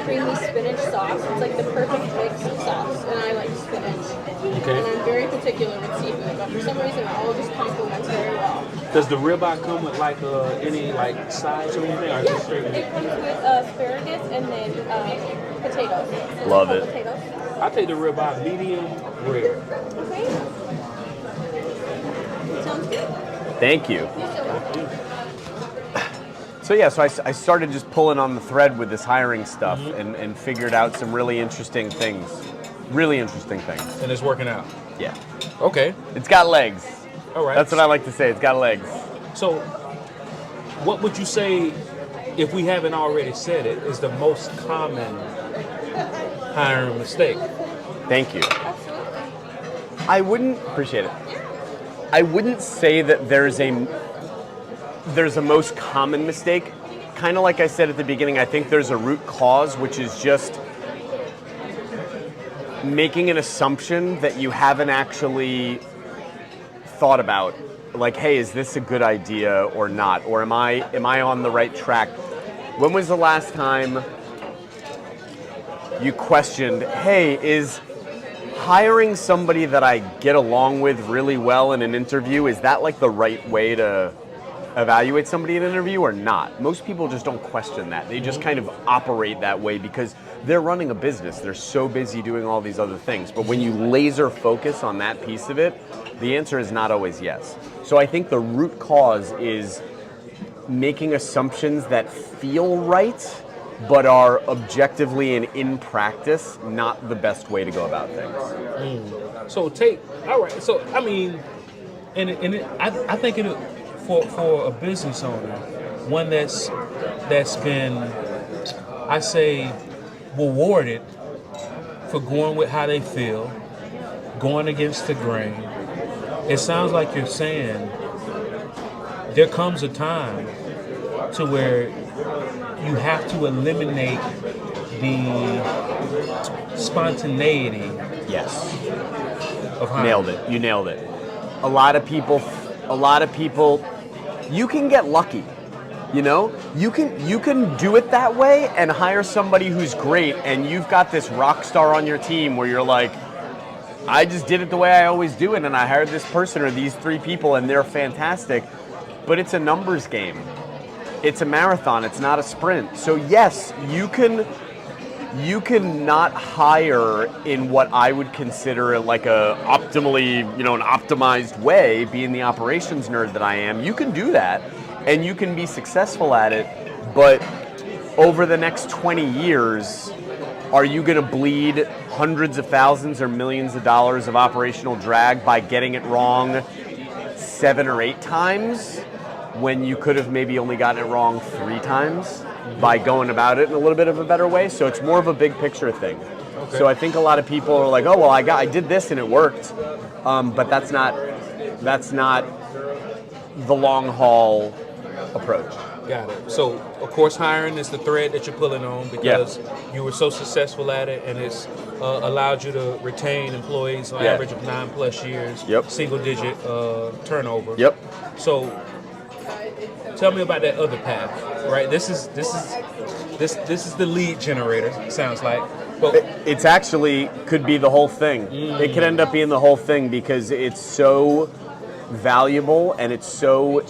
creamy spinach sauce. It's like the perfect mix of sauce, and I like spinach. Okay. And I'm very particular with seafood, but for some reason it all just complements very well. Does the ribeye come with like any like sides or anything? Or is it straight? It comes with asparagus and then potatoes. So Love it's it. called potatoes. I take the ribeye medium rare. Okay. Sounds good. Thank you. So yeah, so I started just pulling on the thread with this hiring stuff and figured out some really interesting things. Really interesting things. And it's working out. Yeah. Okay. It's got legs. All right. That's what I like to say. It's got legs. So, what would you say, if we haven't already said it, is the most common hiring mistake? Thank you. Absolutely. I wouldn't appreciate it. I wouldn't say that there's a most common mistake. Kind of like I said at the beginning, I think there's a root cause, which is just making an assumption that you haven't actually thought about. Like, hey, is this a good idea or not? Or am I on the right track? When was the last time you questioned, hey, is hiring somebody that I get along with really well in an interview, is that like the right way to evaluate somebody in an interview or not? Most people just don't question that. They just kind of operate that way because they're running a business. They're so busy doing all these other things. But when you laser focus on that piece of it, the answer is not always yes. So I think the root cause is making assumptions that feel right, but are objectively and in practice not the best way to go about things. So all right. So I mean, I think for a business owner, one that's been, I say, rewarded for going with how they feel, going against the grain. It sounds like you're saying there comes a time to where you have to eliminate the spontaneity. Yes. Of hiring. Nailed it. You nailed it. A lot of people, you can get lucky. You know, you can do it that way and hire somebody who's great, and you've got this rock star on your team where you're like, I just did it the way I always do it, and I hired this person or these 3 people, and they're fantastic. But it's a numbers game. It's a marathon. It's not a sprint. So yes, you can not hire in what I would consider like an optimized way, being the operations nerd that I am. You can do that, and you can be successful at it, but over the next 20 years, are you going to bleed hundreds of thousands or millions of dollars of operational drag by getting it wrong 7 or 8 times when you could have maybe only gotten it wrong 3 times by going about it in a little bit of a better way? So it's more of a big picture thing. Okay. So I think a lot of people are like, oh, well, I did this and it worked, but that's not the long haul approach. Got it. So, of course, hiring is the thread that you're pulling on because you were so successful at it, and it's allowed you to retain employees on average of 9+ years, single-digit turnover. Yep. So, tell me about that other path. Right. This is the lead generator. Sounds like. But it's actually could be the whole thing. It could end up being the whole thing because it's so valuable and it's so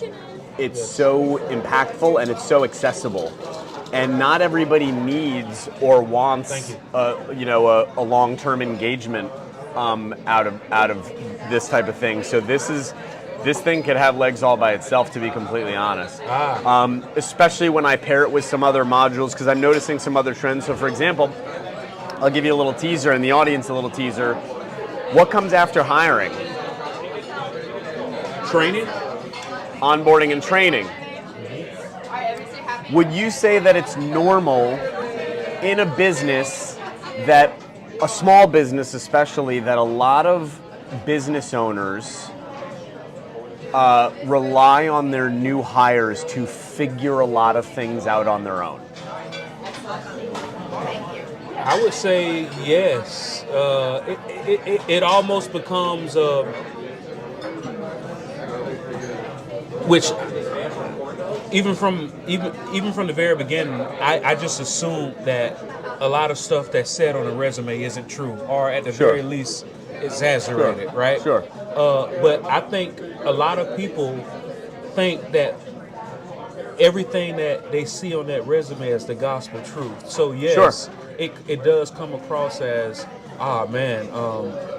impactful and it's so accessible, and not everybody needs or wants a long-term engagement out of this type of thing. So this thing could have legs all by itself, to be completely honest. Especially when I pair it with some other modules, because I'm noticing some other trends. So for example, I'll give you a little teaser and the audience a little teaser. What comes after hiring? Training? Onboarding and training. Would you say that it's normal in a business, that a small business especially, that a lot of business owners rely on their new hires to figure a lot of things out on their own? I would say yes. It almost becomes which even from the very beginning, I just assumed that a lot of stuff that's said on a resume isn't true, or at the very least exaggerated, right? Sure. But I think a lot of people think that everything that they see on that resume is the gospel truth. So yes, it does come across as ah man,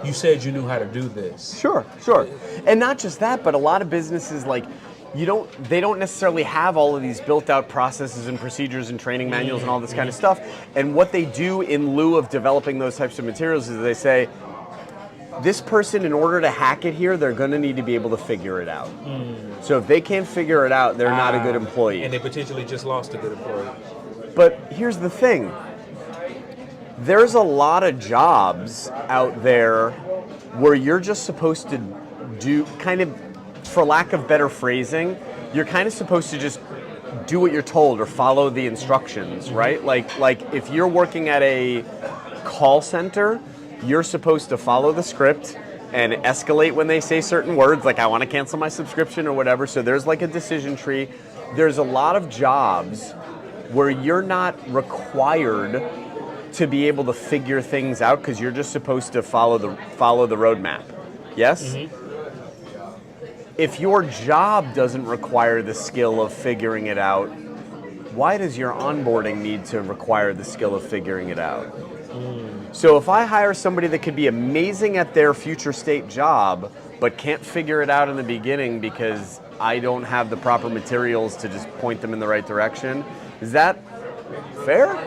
you said you knew how to do this. Sure. And not just that, but a lot of businesses like they don't necessarily have all of these built out processes and procedures and training manuals and all this kind of stuff. And what they do in lieu of developing those types of materials is they say, this person, in order to hack it here, they're going to need to be able to figure it out. So if they can't figure it out, they're not a good employee. And they potentially just lost a good employee. But here's the thing. There's a lot of jobs out there where you're just supposed to do kind of, for lack of better phrasing, you're kind of supposed to just do what you're told or follow the instructions, right? Like if you're working at a call center, you're supposed to follow the script and escalate when they say certain words, like I want to cancel my subscription or whatever. So there's like a decision tree. There's a lot of jobs where you're not required to be able to figure things out because you're just supposed to follow the roadmap. Yes? If your job doesn't require the skill of figuring it out, why does your onboarding need to require the skill of figuring it out? So if I hire somebody that could be amazing at their future state job, but can't figure it out in the beginning because I don't have the proper materials to just point them in the right direction, is that fair?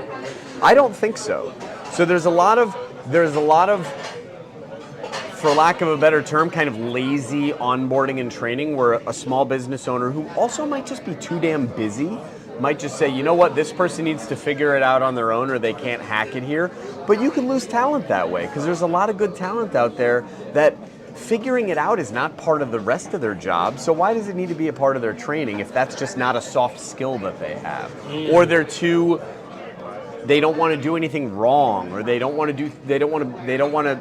I don't think so. So there's a lot of, for lack of a better term, kind of lazy onboarding and training where a small business owner who also might just be too damn busy might just say, you know what, this person needs to figure it out on their own or they can't hack it here. But you can lose talent that way because there's a lot of good talent out there that figuring it out is not part of the rest of their job. So why does it need to be a part of their training if that's just not a soft skill that they have? Or they don't want to do anything wrong, or they don't want to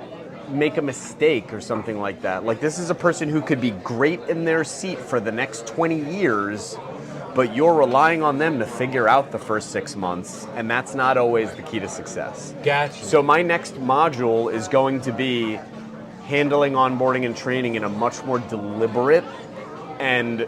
make a mistake or something like that. Like this is a person who could be great in their seat for the next 20 years, but you're relying on them to figure out the first 6 months, and that's not always the key to success. Gotcha. So my next module is going to be handling onboarding and training in a much more deliberate and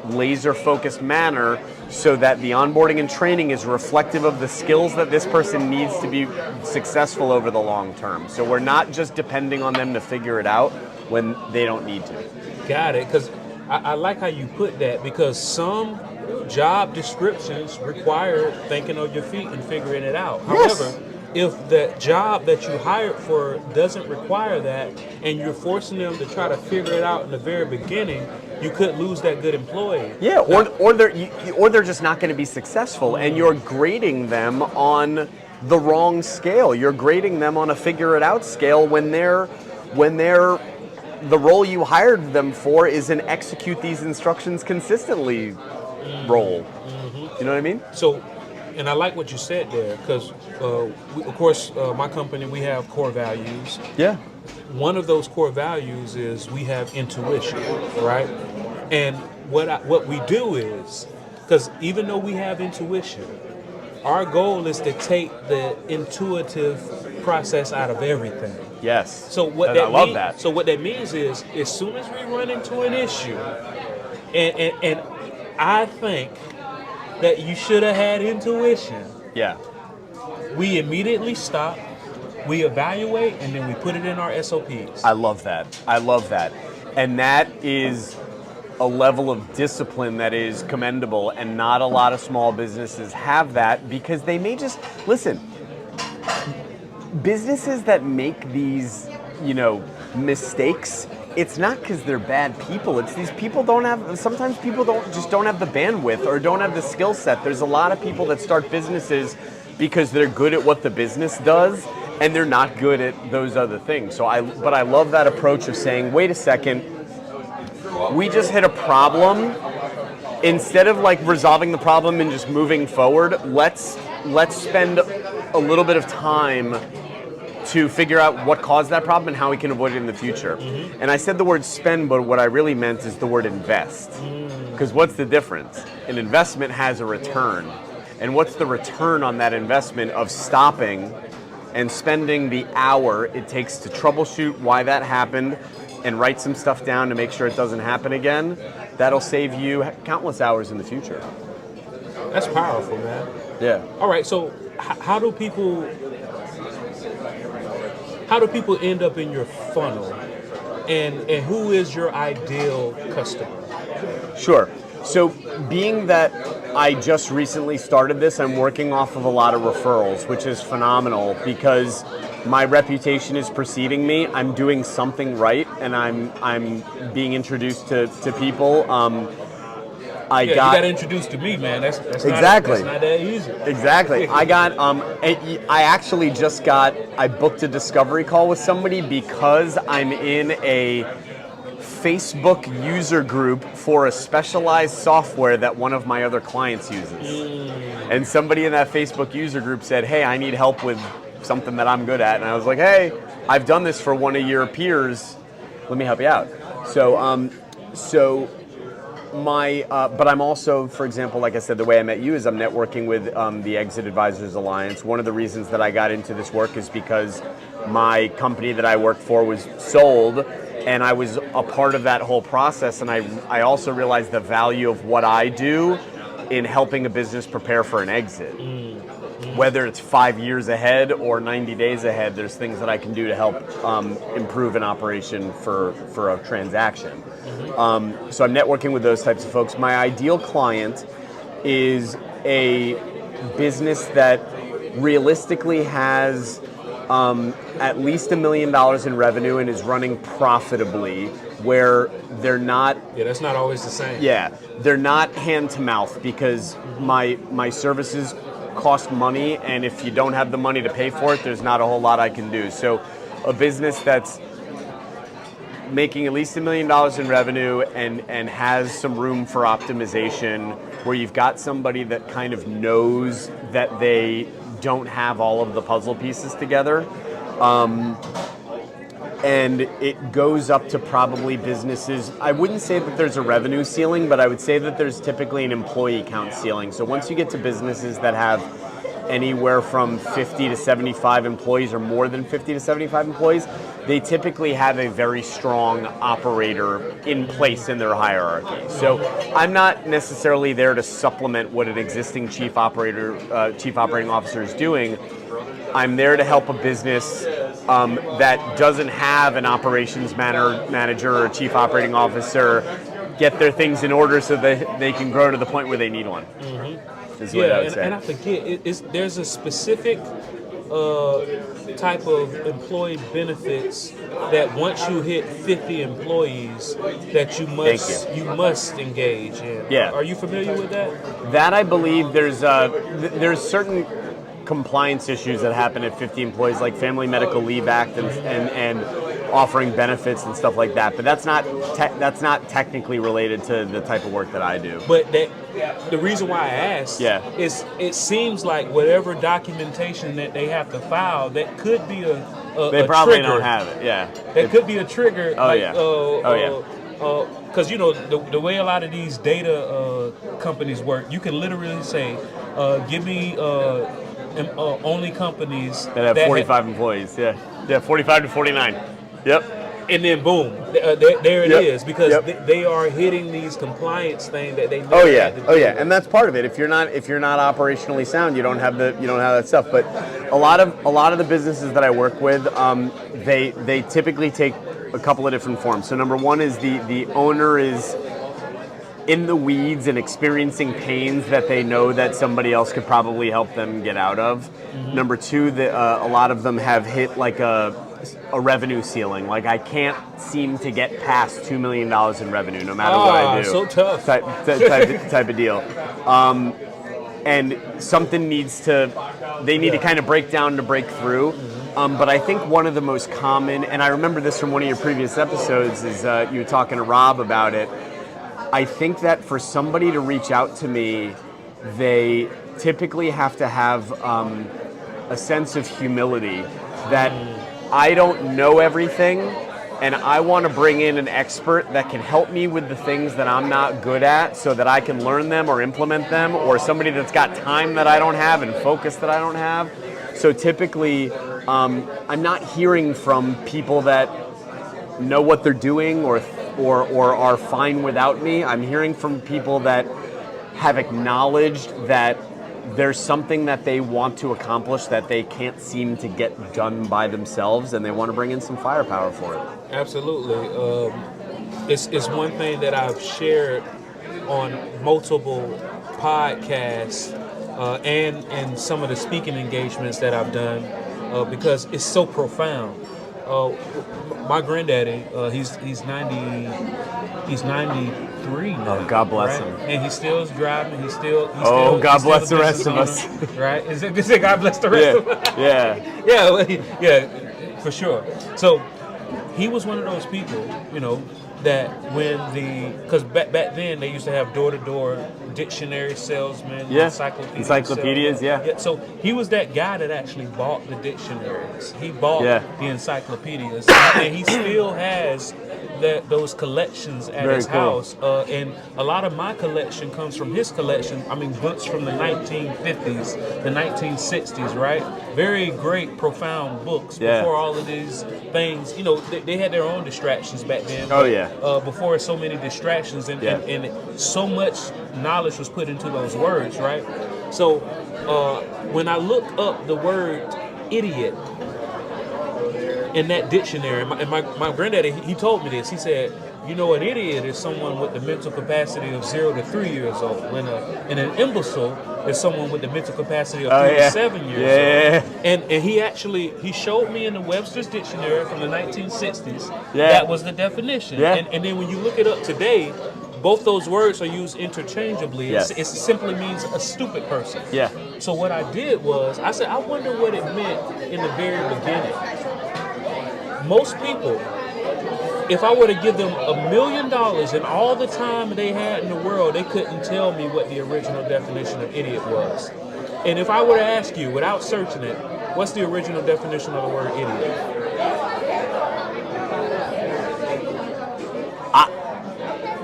laser-focused manner so that the onboarding and training is reflective of the skills that this person needs to be successful over the long term. So we're not just depending on them to figure it out when they don't need to. Got it, because I like how you put that, because some job descriptions require thinking on your feet and figuring it out. Yes. However, if the job that you hired for doesn't require that and you're forcing them to try to figure it out in the very beginning, you could lose that good employee. Yeah, or they're just not going to be successful, and you're grading them on the wrong scale. You're grading them on a figure it out scale when they're the role you hired them for is an execute these instructions consistently role. You know what I mean? So, and I like what you said there, because of course, my company, we have core values. Yeah. One of those core values is we have intuition, right? And what we do is, because even though we have intuition, our goal is to take the intuitive process out of everything. Yes. So what I love that. So what that means is, as soon as we run into an issue, and I think that you should have had intuition. Yeah. We immediately stop, we evaluate, and then we put it in our SOPs. I love that. And that is a level of discipline that is commendable, and not a lot of small businesses have that because they may just, listen, businesses that make these, mistakes, it's not because they're bad people. It's these people sometimes people don't have the bandwidth or don't have the skill set. There's a lot of people that start businesses because they're good at what the business does and they're not good at those other things. But I love that approach of saying, wait a second, we just hit a problem. Instead of like resolving the problem and just moving forward, let's spend a little bit of time to figure out what caused that problem and how we can avoid it in the future. Mm-hmm. And I said the word spend, but what I really meant is the word invest. Because what's the difference? An investment has a return. And what's the return on that investment of stopping and spending the hour it takes to troubleshoot why that happened and write some stuff down to make sure it doesn't happen again? That'll save you countless hours in the future. That's powerful, man. Yeah. All right, so how do people how do people end up in your funnel, and who is your ideal customer? Sure. So being that I just recently started this, I'm working off of a lot of referrals, which is phenomenal because my reputation is preceding me. I'm doing something right, and I'm being introduced to people. You got introduced to me, man. That's exactly. Not that easy. Exactly. I booked a discovery call with somebody because I'm in a Facebook user group for a specialized software that one of my other clients uses. And somebody in that Facebook user group said, hey, I need help with something that I'm good at. And I was like, hey, I've done this for one of your peers. Let me help you out. But I'm also, for example, like I said, the way I met you is I'm networking with the Exit Advisors Alliance. One of the reasons that I got into this work is because my company that I worked for was sold, and I was a part of that whole process. And I also realized the value of what I do in helping a business prepare for an exit. Whether it's 5 years ahead or 90 days ahead, there's things that I can do to help improve an operation for a transaction. So I'm networking with those types of folks. My ideal client is a business that realistically has at least $1 million in revenue and is running profitably, where they're not... Yeah, that's not always the same. Yeah, they're not hand to mouth because my services cost money, and if you don't have the money to pay for it, there's not a whole lot I can do. So a business that's making at least $1 million in revenue and has some room for optimization, where you've got somebody that kind of knows that they don't have all of the puzzle pieces together. And it goes up to probably businesses. I wouldn't say that there's a revenue ceiling, but I would say that there's typically an employee count ceiling. So once you get to businesses that have anywhere from 50 to 75 employees or more than 50 to 75 employees, they typically have a very strong operator in place in their hierarchy. So I'm not necessarily there to supplement what an existing chief operating officer is doing. I'm there to help a business that doesn't have an operations manager or chief operating officer get their things in order so that they can grow to the point where they need one. Is what I would say. And I forget, there's a specific type of employee benefits that once you hit 50 employees that you must engage in. Yeah. Are you familiar with that? That I believe there's certain compliance issues that happen at 50 employees, like Family Medical Leave Act and offering benefits and stuff like that. But that's not technically related to the type of work that I do. But the reason why I asked is it seems like whatever documentation that they have to file, that could be they probably trigger. don't have it. Yeah, that could be a trigger. Oh, because the way a lot of these data companies work, you can literally say, give me only companies that have 45 employees. Yeah, 45 to 49. Yep. And then boom, there it is, because they are hitting these compliance things that they know. Oh yeah, and that's part of it. If you're not operationally sound, you don't have that stuff. But a lot of the businesses that I work with, they typically take a couple of different forms. So number one is the owner is in the weeds and experiencing pains that they know that somebody else could probably help them get out of. Number two, a lot of them have hit like a revenue ceiling. Like, I can't seem to get past $2 million in revenue no matter what I do. So tough. Type of deal. And something they need to kind of break down to break through. But I think one of the most common, and I remember this from one of your previous episodes, is you were talking to Rob about it. I think that for somebody to reach out to me, they typically have to have a sense of humility that I don't know everything, and I want to bring in an expert that can help me with the things that I'm not good at so that I can learn them or implement them, or somebody that's got time that I don't have and focus that I don't have. So typically, I'm not hearing from people that know what they're doing or are fine without me. I'm hearing from people that have acknowledged that there's something that they want to accomplish that they can't seem to get done by themselves, and they want to bring in some firepower for it. Absolutely. It's one thing that I've shared on multiple podcasts and some of the speaking engagements that I've done because it's so profound. My granddaddy, he's 93 now. Oh, God bless right? him. And he still is driving. He's still. God bless the rest of us. Right? Is it God bless the rest of us? Yeah, for sure. So he was one of those people, that because back then they used to have door-to-door dictionary salesmen, encyclopedias, yeah. So he was that guy that actually bought the dictionaries. He bought the encyclopedias, and he still has those collections at his house. And a lot of my collection comes from his collection. I mean, books from the 1950s, the 1960s, right? Very great, profound books. Before all of these things, they had their own distractions back then. Before so many distractions and so much knowledge was put into those words, right? So when I look up the word idiot in that dictionary, and my granddaddy, he told me this. He said, an idiot is someone with the mental capacity of 0 to 3 years old, and an imbecile is someone with the mental capacity of 3 to 7 years old. And he showed me in the Webster's Dictionary from the 1960s. That was the definition. And then when you look it up today, both those words are used interchangeably. It simply means a stupid person. So what I did was, I said, I wonder what it meant in the very beginning. Most people, if I were to give them $1 million and all the time they had in the world, they couldn't tell me what the original definition of idiot was. And if I were to ask you, without searching it, what's the original definition of the word idiot?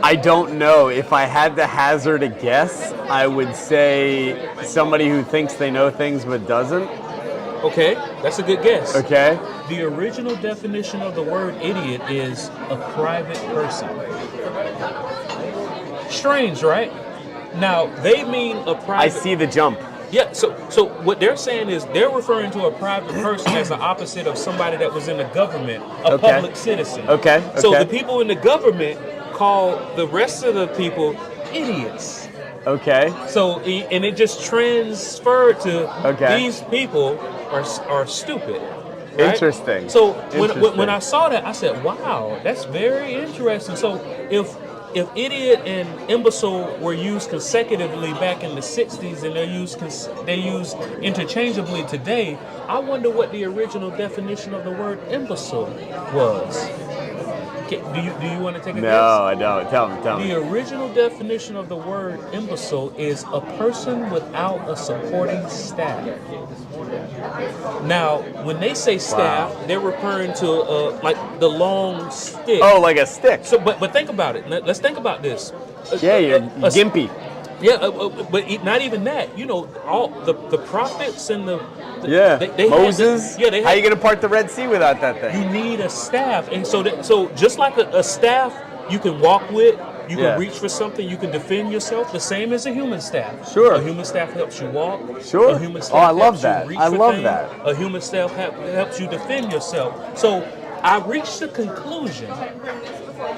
I don't know. If I had to hazard a guess, I would say somebody who thinks they know things but doesn't. Okay, that's a good guess. Okay. The original definition of the word idiot is a private person. Strange, right? Now, they mean a private... I see the jump. Yeah, so what they're saying is they're referring to a private person as the opposite of somebody that was in the government, a public citizen. Okay. So the people in the government call the rest of the people idiots. Okay. So, and it just transferred to these people are stupid. Right? Interesting. So when I saw that, I said, "Wow, that's very interesting." So if idiot and imbecile were used consecutively back in the 60s and they're used interchangeably today, I wonder what the original definition of the word imbecile was. Do you want to take a guess? No, I don't. Tell me. The original definition of the word imbecile is a person without a supporting staff. Now, when they say staff, they're referring to like the long stick. Oh, like a stick. So, but think about it. Let's think about this. You're gimpy. Yeah, but not even that. All the prophets and they Moses. How you gonna part the Red Sea without that thing? You need a staff, and so just like a staff, you can walk with. You can reach for something. You can defend yourself. The same as a human staff. Sure. A human staff helps you walk. Sure. A human staff I love helps that. you reach I for love things. that. A human staff helps you defend yourself. So I reached the conclusion.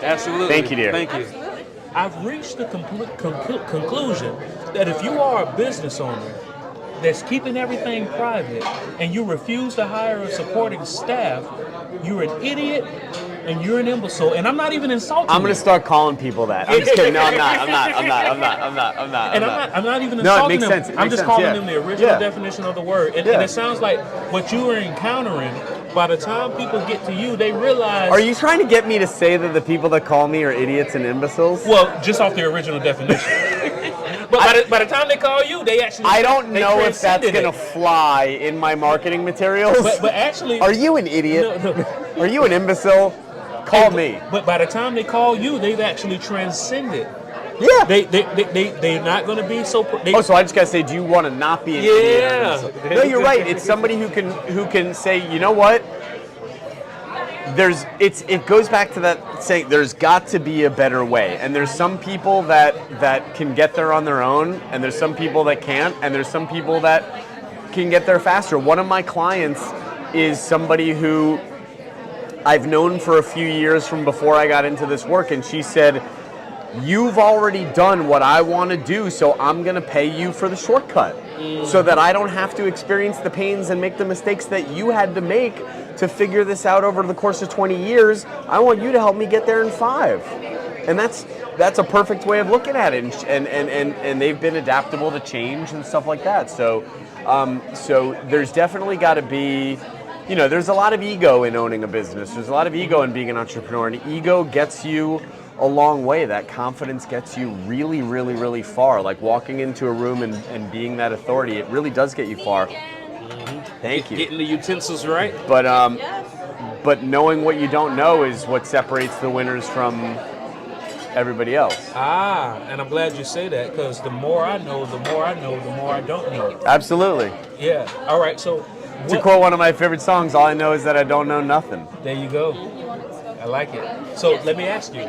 Absolutely. Thank you, dear. Thank you. I've reached the conclusion that if you are a business owner that's keeping everything private and you refuse to hire a supporting staff, you're an idiot and you're an imbecile. And I'm not even insulting you. I'm going to start calling people that. I'm just kidding. No, I'm not. I'm not even insulting them. Sense. I'm just calling them the original definition of the word. And it sounds like what you are encountering, by the time people get to you, they realize... Are you trying to get me to say that the people that call me are idiots and imbeciles? Well, just off the original definition. But by the time they call you, they actually... I don't know if that's going to fly in my marketing materials. But actually... Are you an idiot? No. Are you an imbecile? Call me. But by the time they call you, they've actually transcended. Yeah. They're not going to be so... so I just got to say, do you want to not be an idiot? No, you're right. It's somebody who can say, you know what? it goes back to that saying, there's got to be a better way. And there's some people that can get there on their own, and there's some people that can't, and there's some people that can get there faster. One of my clients is somebody who I've known for a few years from before I got into this work, and she said, you've already done what I want to do, so I'm going to pay you for the shortcut so that I don't have to experience the pains and make the mistakes that you had to make to figure this out over the course of 20 years. I want you to help me get there in 5. And that's a perfect way of looking at it. And they've been adaptable to change and stuff like that. So there's definitely got to be, there's a lot of ego in owning a business. There's a lot of ego in being an entrepreneur, and ego gets you a long way. That confidence gets you really, really, really far. Like walking into a room and being that authority, it really does get you far. Thank you. Getting the utensils right. But knowing what you don't know is what separates the winners from everybody else. And I'm glad you say that, because the more I know, the more I don't know. Absolutely. Yeah. All right. So to quote one of my favorite songs, all I know is that I don't know nothing. There you go. I like it. So let me ask you,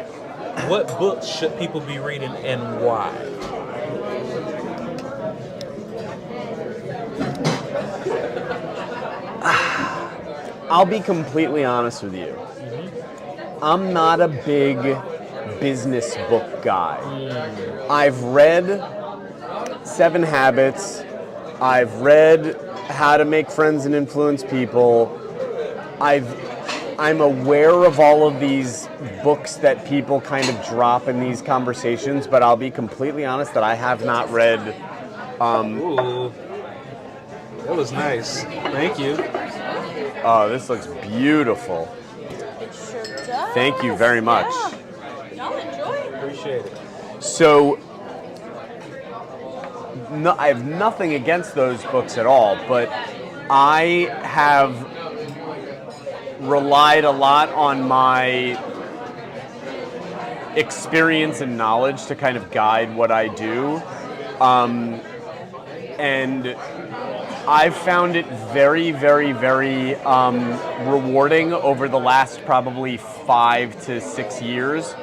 what books should people be reading and why? I'll be completely honest with you. I'm not a big business book guy. I've read 7 Habits. I've read How to Make Friends and Influence People. I'm aware of all of these books that people kind of drop in these conversations, but I'll be completely honest that I have not read. Ooh, that was nice. Thank you. Oh, this looks beautiful. It sure does. Thank you very much. Yeah. Y'all enjoy. Appreciate it. So, I have nothing against those books at all, but I have relied a lot on my experience and knowledge to kind of guide what I do. And I've found it very, very, very rewarding over the last probably 5 to 6 years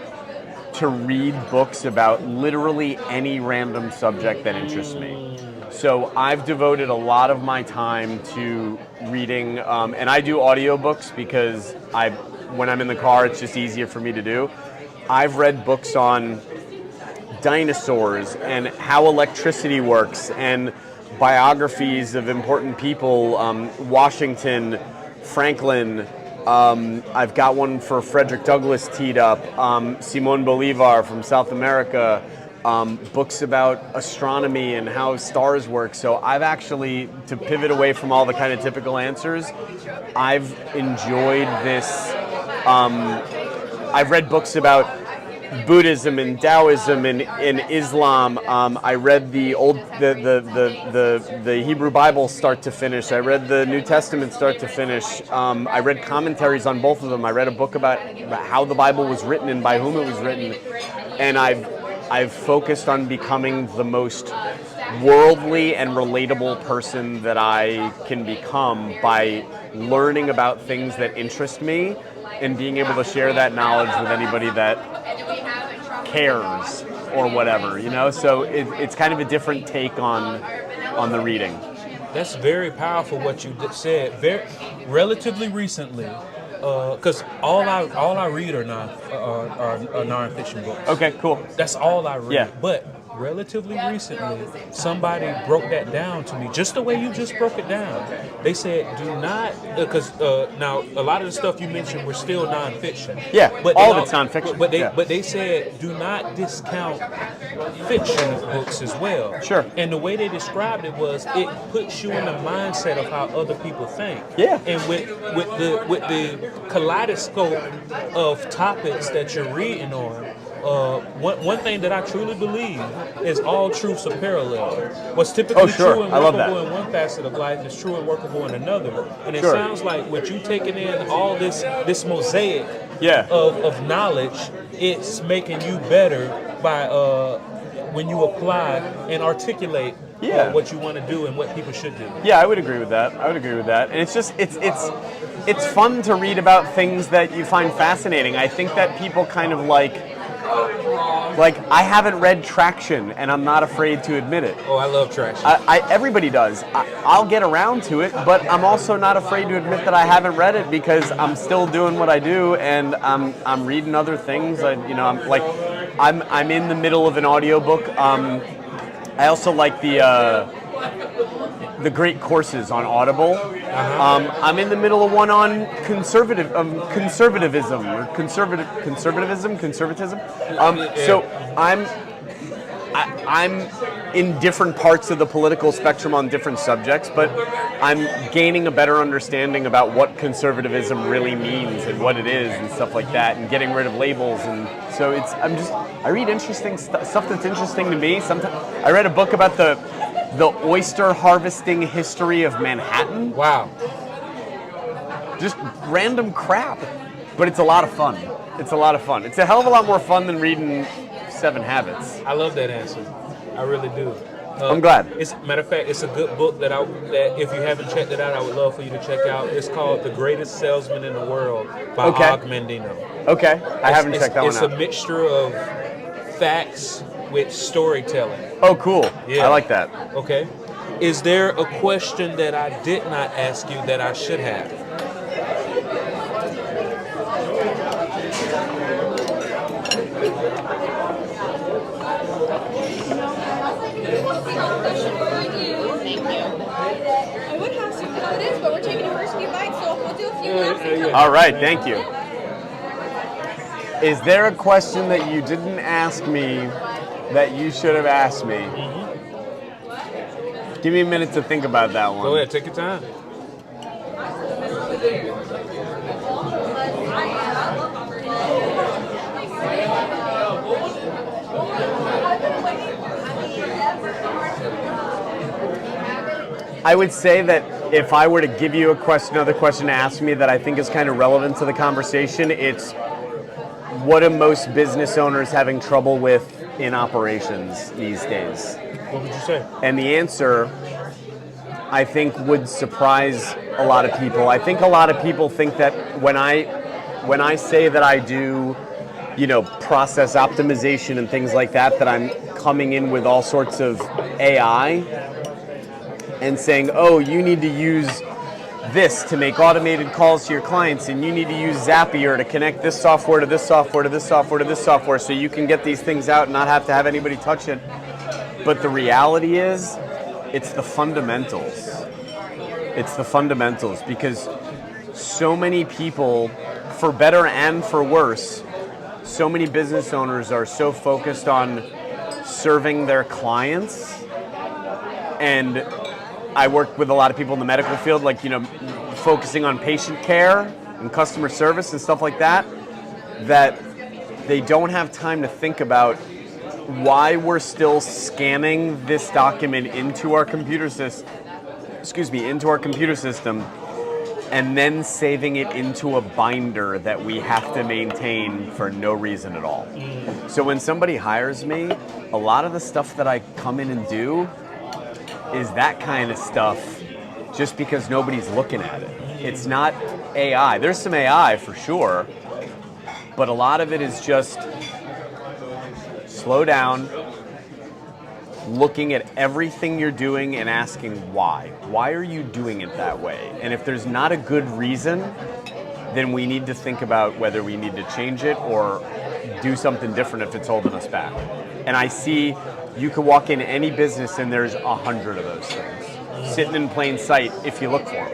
to read books about literally any random subject that interests me. So I've devoted a lot of my time to reading, and I do audiobooks because when I'm in the car, it's just easier for me to do. I've read books on dinosaurs and how electricity works, and biographies of important people, Washington, Franklin. I've got one for Frederick Douglass teed up, Simón Bolívar from South America, books about astronomy and how stars work. So I've actually, to pivot away from all the kind of typical answers, I've enjoyed this. I've read books about Buddhism and Taoism and Islam. I read the Hebrew Bible start to finish. I read the New Testament start to finish. I read commentaries on both of them. I read a book about how the Bible was written and by whom it was written. And I've focused on becoming the most worldly and relatable person that I can become by learning about things that interest me and being able to share that knowledge with anybody that cares or whatever, So it's kind of a different take on the reading. That's very powerful what you said. Very relatively recently, because all I read are nonfiction books. Okay, cool. That's all I read. Yeah. But relatively recently, somebody broke that down to me, just the way you just broke it down. They said, do not, because now a lot of the stuff you mentioned were still nonfiction. Yeah, but all of it's nonfiction. But they said, do not discount fiction books as well. Sure. And the way they described it was, it puts you in the mindset of how other people think. Yeah. And with the kaleidoscope of topics that you're reading on, one thing that I truly believe is all truths are parallel. What's typically true and workable in one facet of life is true and workable in another. And it sounds like with you taking in all this mosaic of knowledge, it's making you better by when you apply and articulate what you want to do and what people should do. Yeah, I would agree with that. And it's just it's it's fun to read about things that you find fascinating. I think that people kind of like I haven't read Traction, and I'm not afraid to admit it. Oh, I love Traction. Everybody does. I'll get around to it, but I'm also not afraid to admit that I haven't read it because I'm still doing what I do, and I'm reading other things. I'm in the middle of an audiobook. I also like the great courses on Audible. I'm in the middle of one on conservatism. So I'm in different parts of the political spectrum on different subjects, but I'm gaining a better understanding about what conservatism really means and what it is and stuff like that, and getting rid of labels. And so I read interesting stuff that's interesting to me. Sometimes I read a book about the oyster harvesting history of Manhattan. Wow. Just random crap, but it's a lot of fun. It's a lot of fun. It's a hell of a lot more fun than reading 7 Habits. I love that answer. I really do. I'm glad. Matter of fact, it's a good book that if you haven't checked it out, I would love for you to check out. It's called The Greatest Salesman in the World by Og Mandino. Okay, I haven't checked that one out. It's a mixture of facts with storytelling. Oh, cool. Yeah. I like that. Okay. Is there a question that I did not ask you that I should have? I would have some how it is, but we're taking the first few bites, so we'll do a few laps. All right, thank you. Is there a question that you didn't ask me that you should have asked me? Give me a minute to think about that one. Go ahead, take your time. I would say that if I were to give you another question to ask me that I think is kind of relevant to the conversation, it's what are most business owners having trouble with in operations these days? What would you say? And the answer, I think, would surprise a lot of people. I think a lot of people think that when I say that I do, process optimization and things like that, that I'm coming in with all sorts of AI and saying, oh, you need to use this to make automated calls to your clients, and you need to use Zapier to connect this software to this software to this software to this software so you can get these things out and not have to have anybody touch it. But the reality is, it's the fundamentals. It's the fundamentals, because so many people, for better and for worse, so many business owners are so focused on serving their clients. And I work with a lot of people in the medical field, focusing on patient care and customer service and stuff like that, that they don't have time to think about why we're still scanning this document into our computer system, and then saving it into a binder that we have to maintain for no reason at all. So when somebody hires me, a lot of the stuff that I come in and do is that kind of stuff just because nobody's looking at it. It's not AI. There's some AI for sure, but a lot of it is just slow down, looking at everything you're doing and asking why. Why are you doing it that way? And if there's not a good reason, then we need to think about whether we need to change it or do something different if it's holding us back. And I see you could walk in any business and there's 100 of those things sitting in plain sight if you look for them.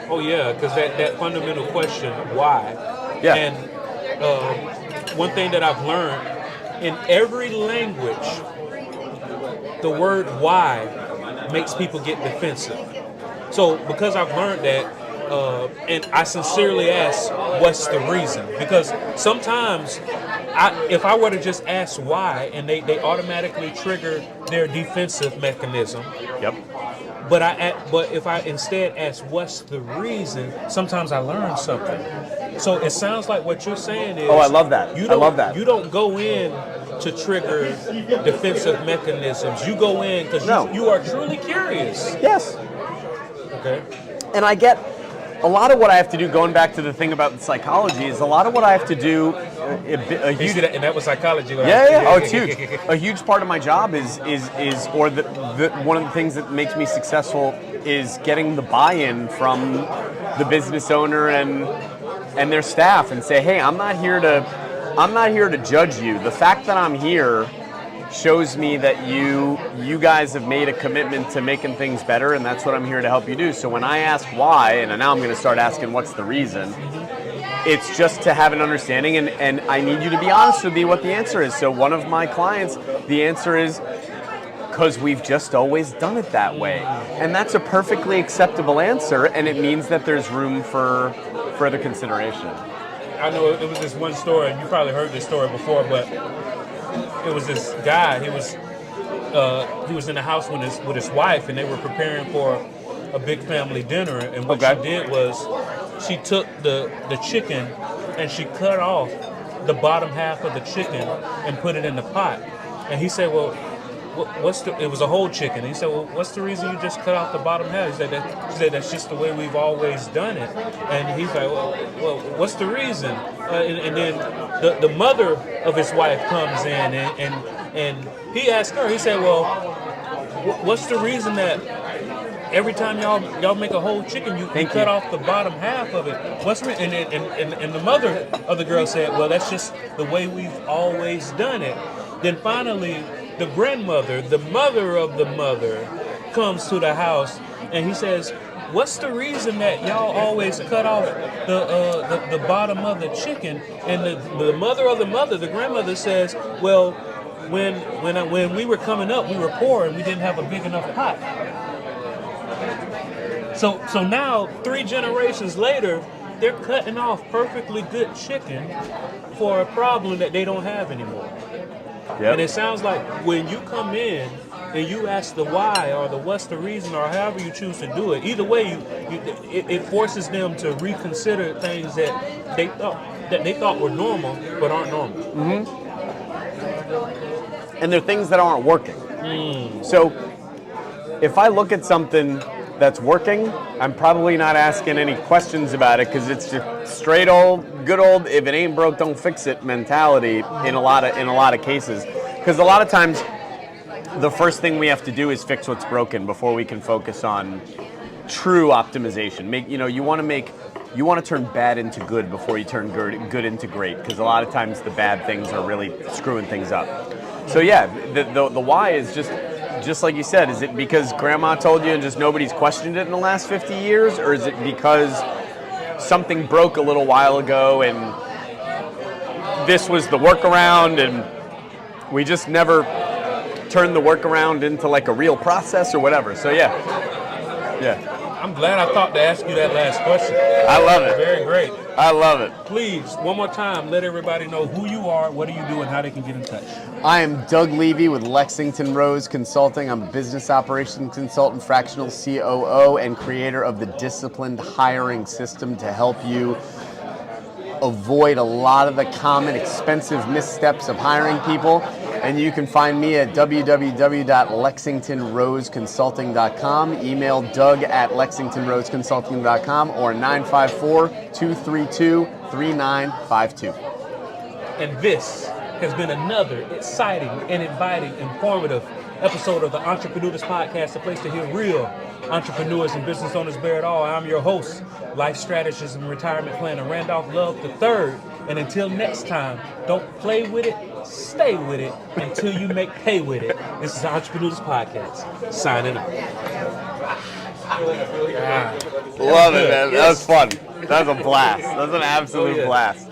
Oh yeah, because that fundamental question, why? Yeah. And one thing that I've learned, in every language, the word why makes people get defensive. So because I've learned that, and I sincerely ask, what's the reason? Because sometimes if I were to just ask why, and they automatically trigger their defensive mechanism. Yep. But if I instead ask what's the reason, sometimes I learn something. So it sounds like what you're saying is. Oh, I love that. I love that. You don't go in to trigger defensive mechanisms. You go in because you are truly curious. Yes. Okay. And I get a lot of what I have to do, going back to the thing about psychology, is a lot of what I have to do. And that was psychology. Yeah. Oh, it's huge. A huge part of my job is one of the things that makes me successful is getting the buy-in from the business owner and their staff, and say, hey, I'm not here to judge you. The fact that I'm here shows me that you guys have made a commitment to making things better, and that's what I'm here to help you do. So when I ask why, and now I'm going to start asking what's the reason, it's just to have an understanding, and I need you to be honest with me what the answer is. So one of my clients, the answer is because we've just always done it that way. And that's a perfectly acceptable answer, and it means that there's room for further consideration. I know it was this one story, and you probably heard this story before, but it was this guy. He was in the house with his wife, and they were preparing for a big family dinner. And what she did was she took the chicken and she cut off the bottom half of the chicken and put it in the pot. And he said, "Well, it was a whole chicken." And he said, "Well, what's the reason you just cut off the bottom half?" She said, "That's just the way we've always done it." And he's like, "Well, what's the reason?" And then the mother of his wife comes in and he asked her. He said, "Well, what's the reason that every time y'all make a whole chicken, you cut off the bottom half of it? What's the reason?" And the mother of the girl said, "Well, that's just the way we've always done it." Then finally, the grandmother, the mother of the mother, comes to the house, and he says, "What's the reason that y'all always cut off the bottom of the chicken?" And the mother of the mother, the grandmother, says, "Well, when we were coming up, we were poor and we didn't have a big enough pot." So now 3 generations later, they're cutting off perfectly good chicken for a problem that they don't have anymore. Yep. And it sounds like when you come in and you ask the why or the what's the reason or however you choose to do it, either way, it forces them to reconsider things that they thought were normal but aren't normal. Mm-hmm. And they're things that aren't working. So if I look at something that's working, I'm probably not asking any questions about it because it's just straight good old if it ain't broke, don't fix it mentality in a lot of cases. Because a lot of times the first thing we have to do is fix what's broken before we can focus on true optimization. You want to turn bad into good before you turn good into great, because a lot of times the bad things are really screwing things up. So yeah, the why is just like you said, is it because grandma told you and just nobody's questioned it in the last 50 years? Or is it because something broke a little while ago and this was the workaround and we just never turned the workaround into like a real process or whatever? So yeah. I'm glad I thought to ask you that last question. I love it. Very great. I love it. Please, one more time, let everybody know who you are, what do you do, and how they can get in touch. I am Doug Levy with Lexington Rose Consulting. I'm a business operations consultant, fractional COO, and creator of the disciplined hiring system to help you avoid a lot of the common expensive missteps of hiring people. And you can find me at www.lexingtonroseconsulting.com. Email doug@lexingtonroseconsulting.com or 954-232-3952. And this has been another exciting and inviting, informative episode of the Entreprenudist Podcast, a place to hear real entrepreneurs and business owners bear it all. I'm your host, life strategist and retirement planner, Randolph Love III. And until next time, don't play with it, stay with it until you make pay with it. This is the Entreprenudist Podcast, signing out. Love it, man. That was fun. That was a blast. That was an absolute blast.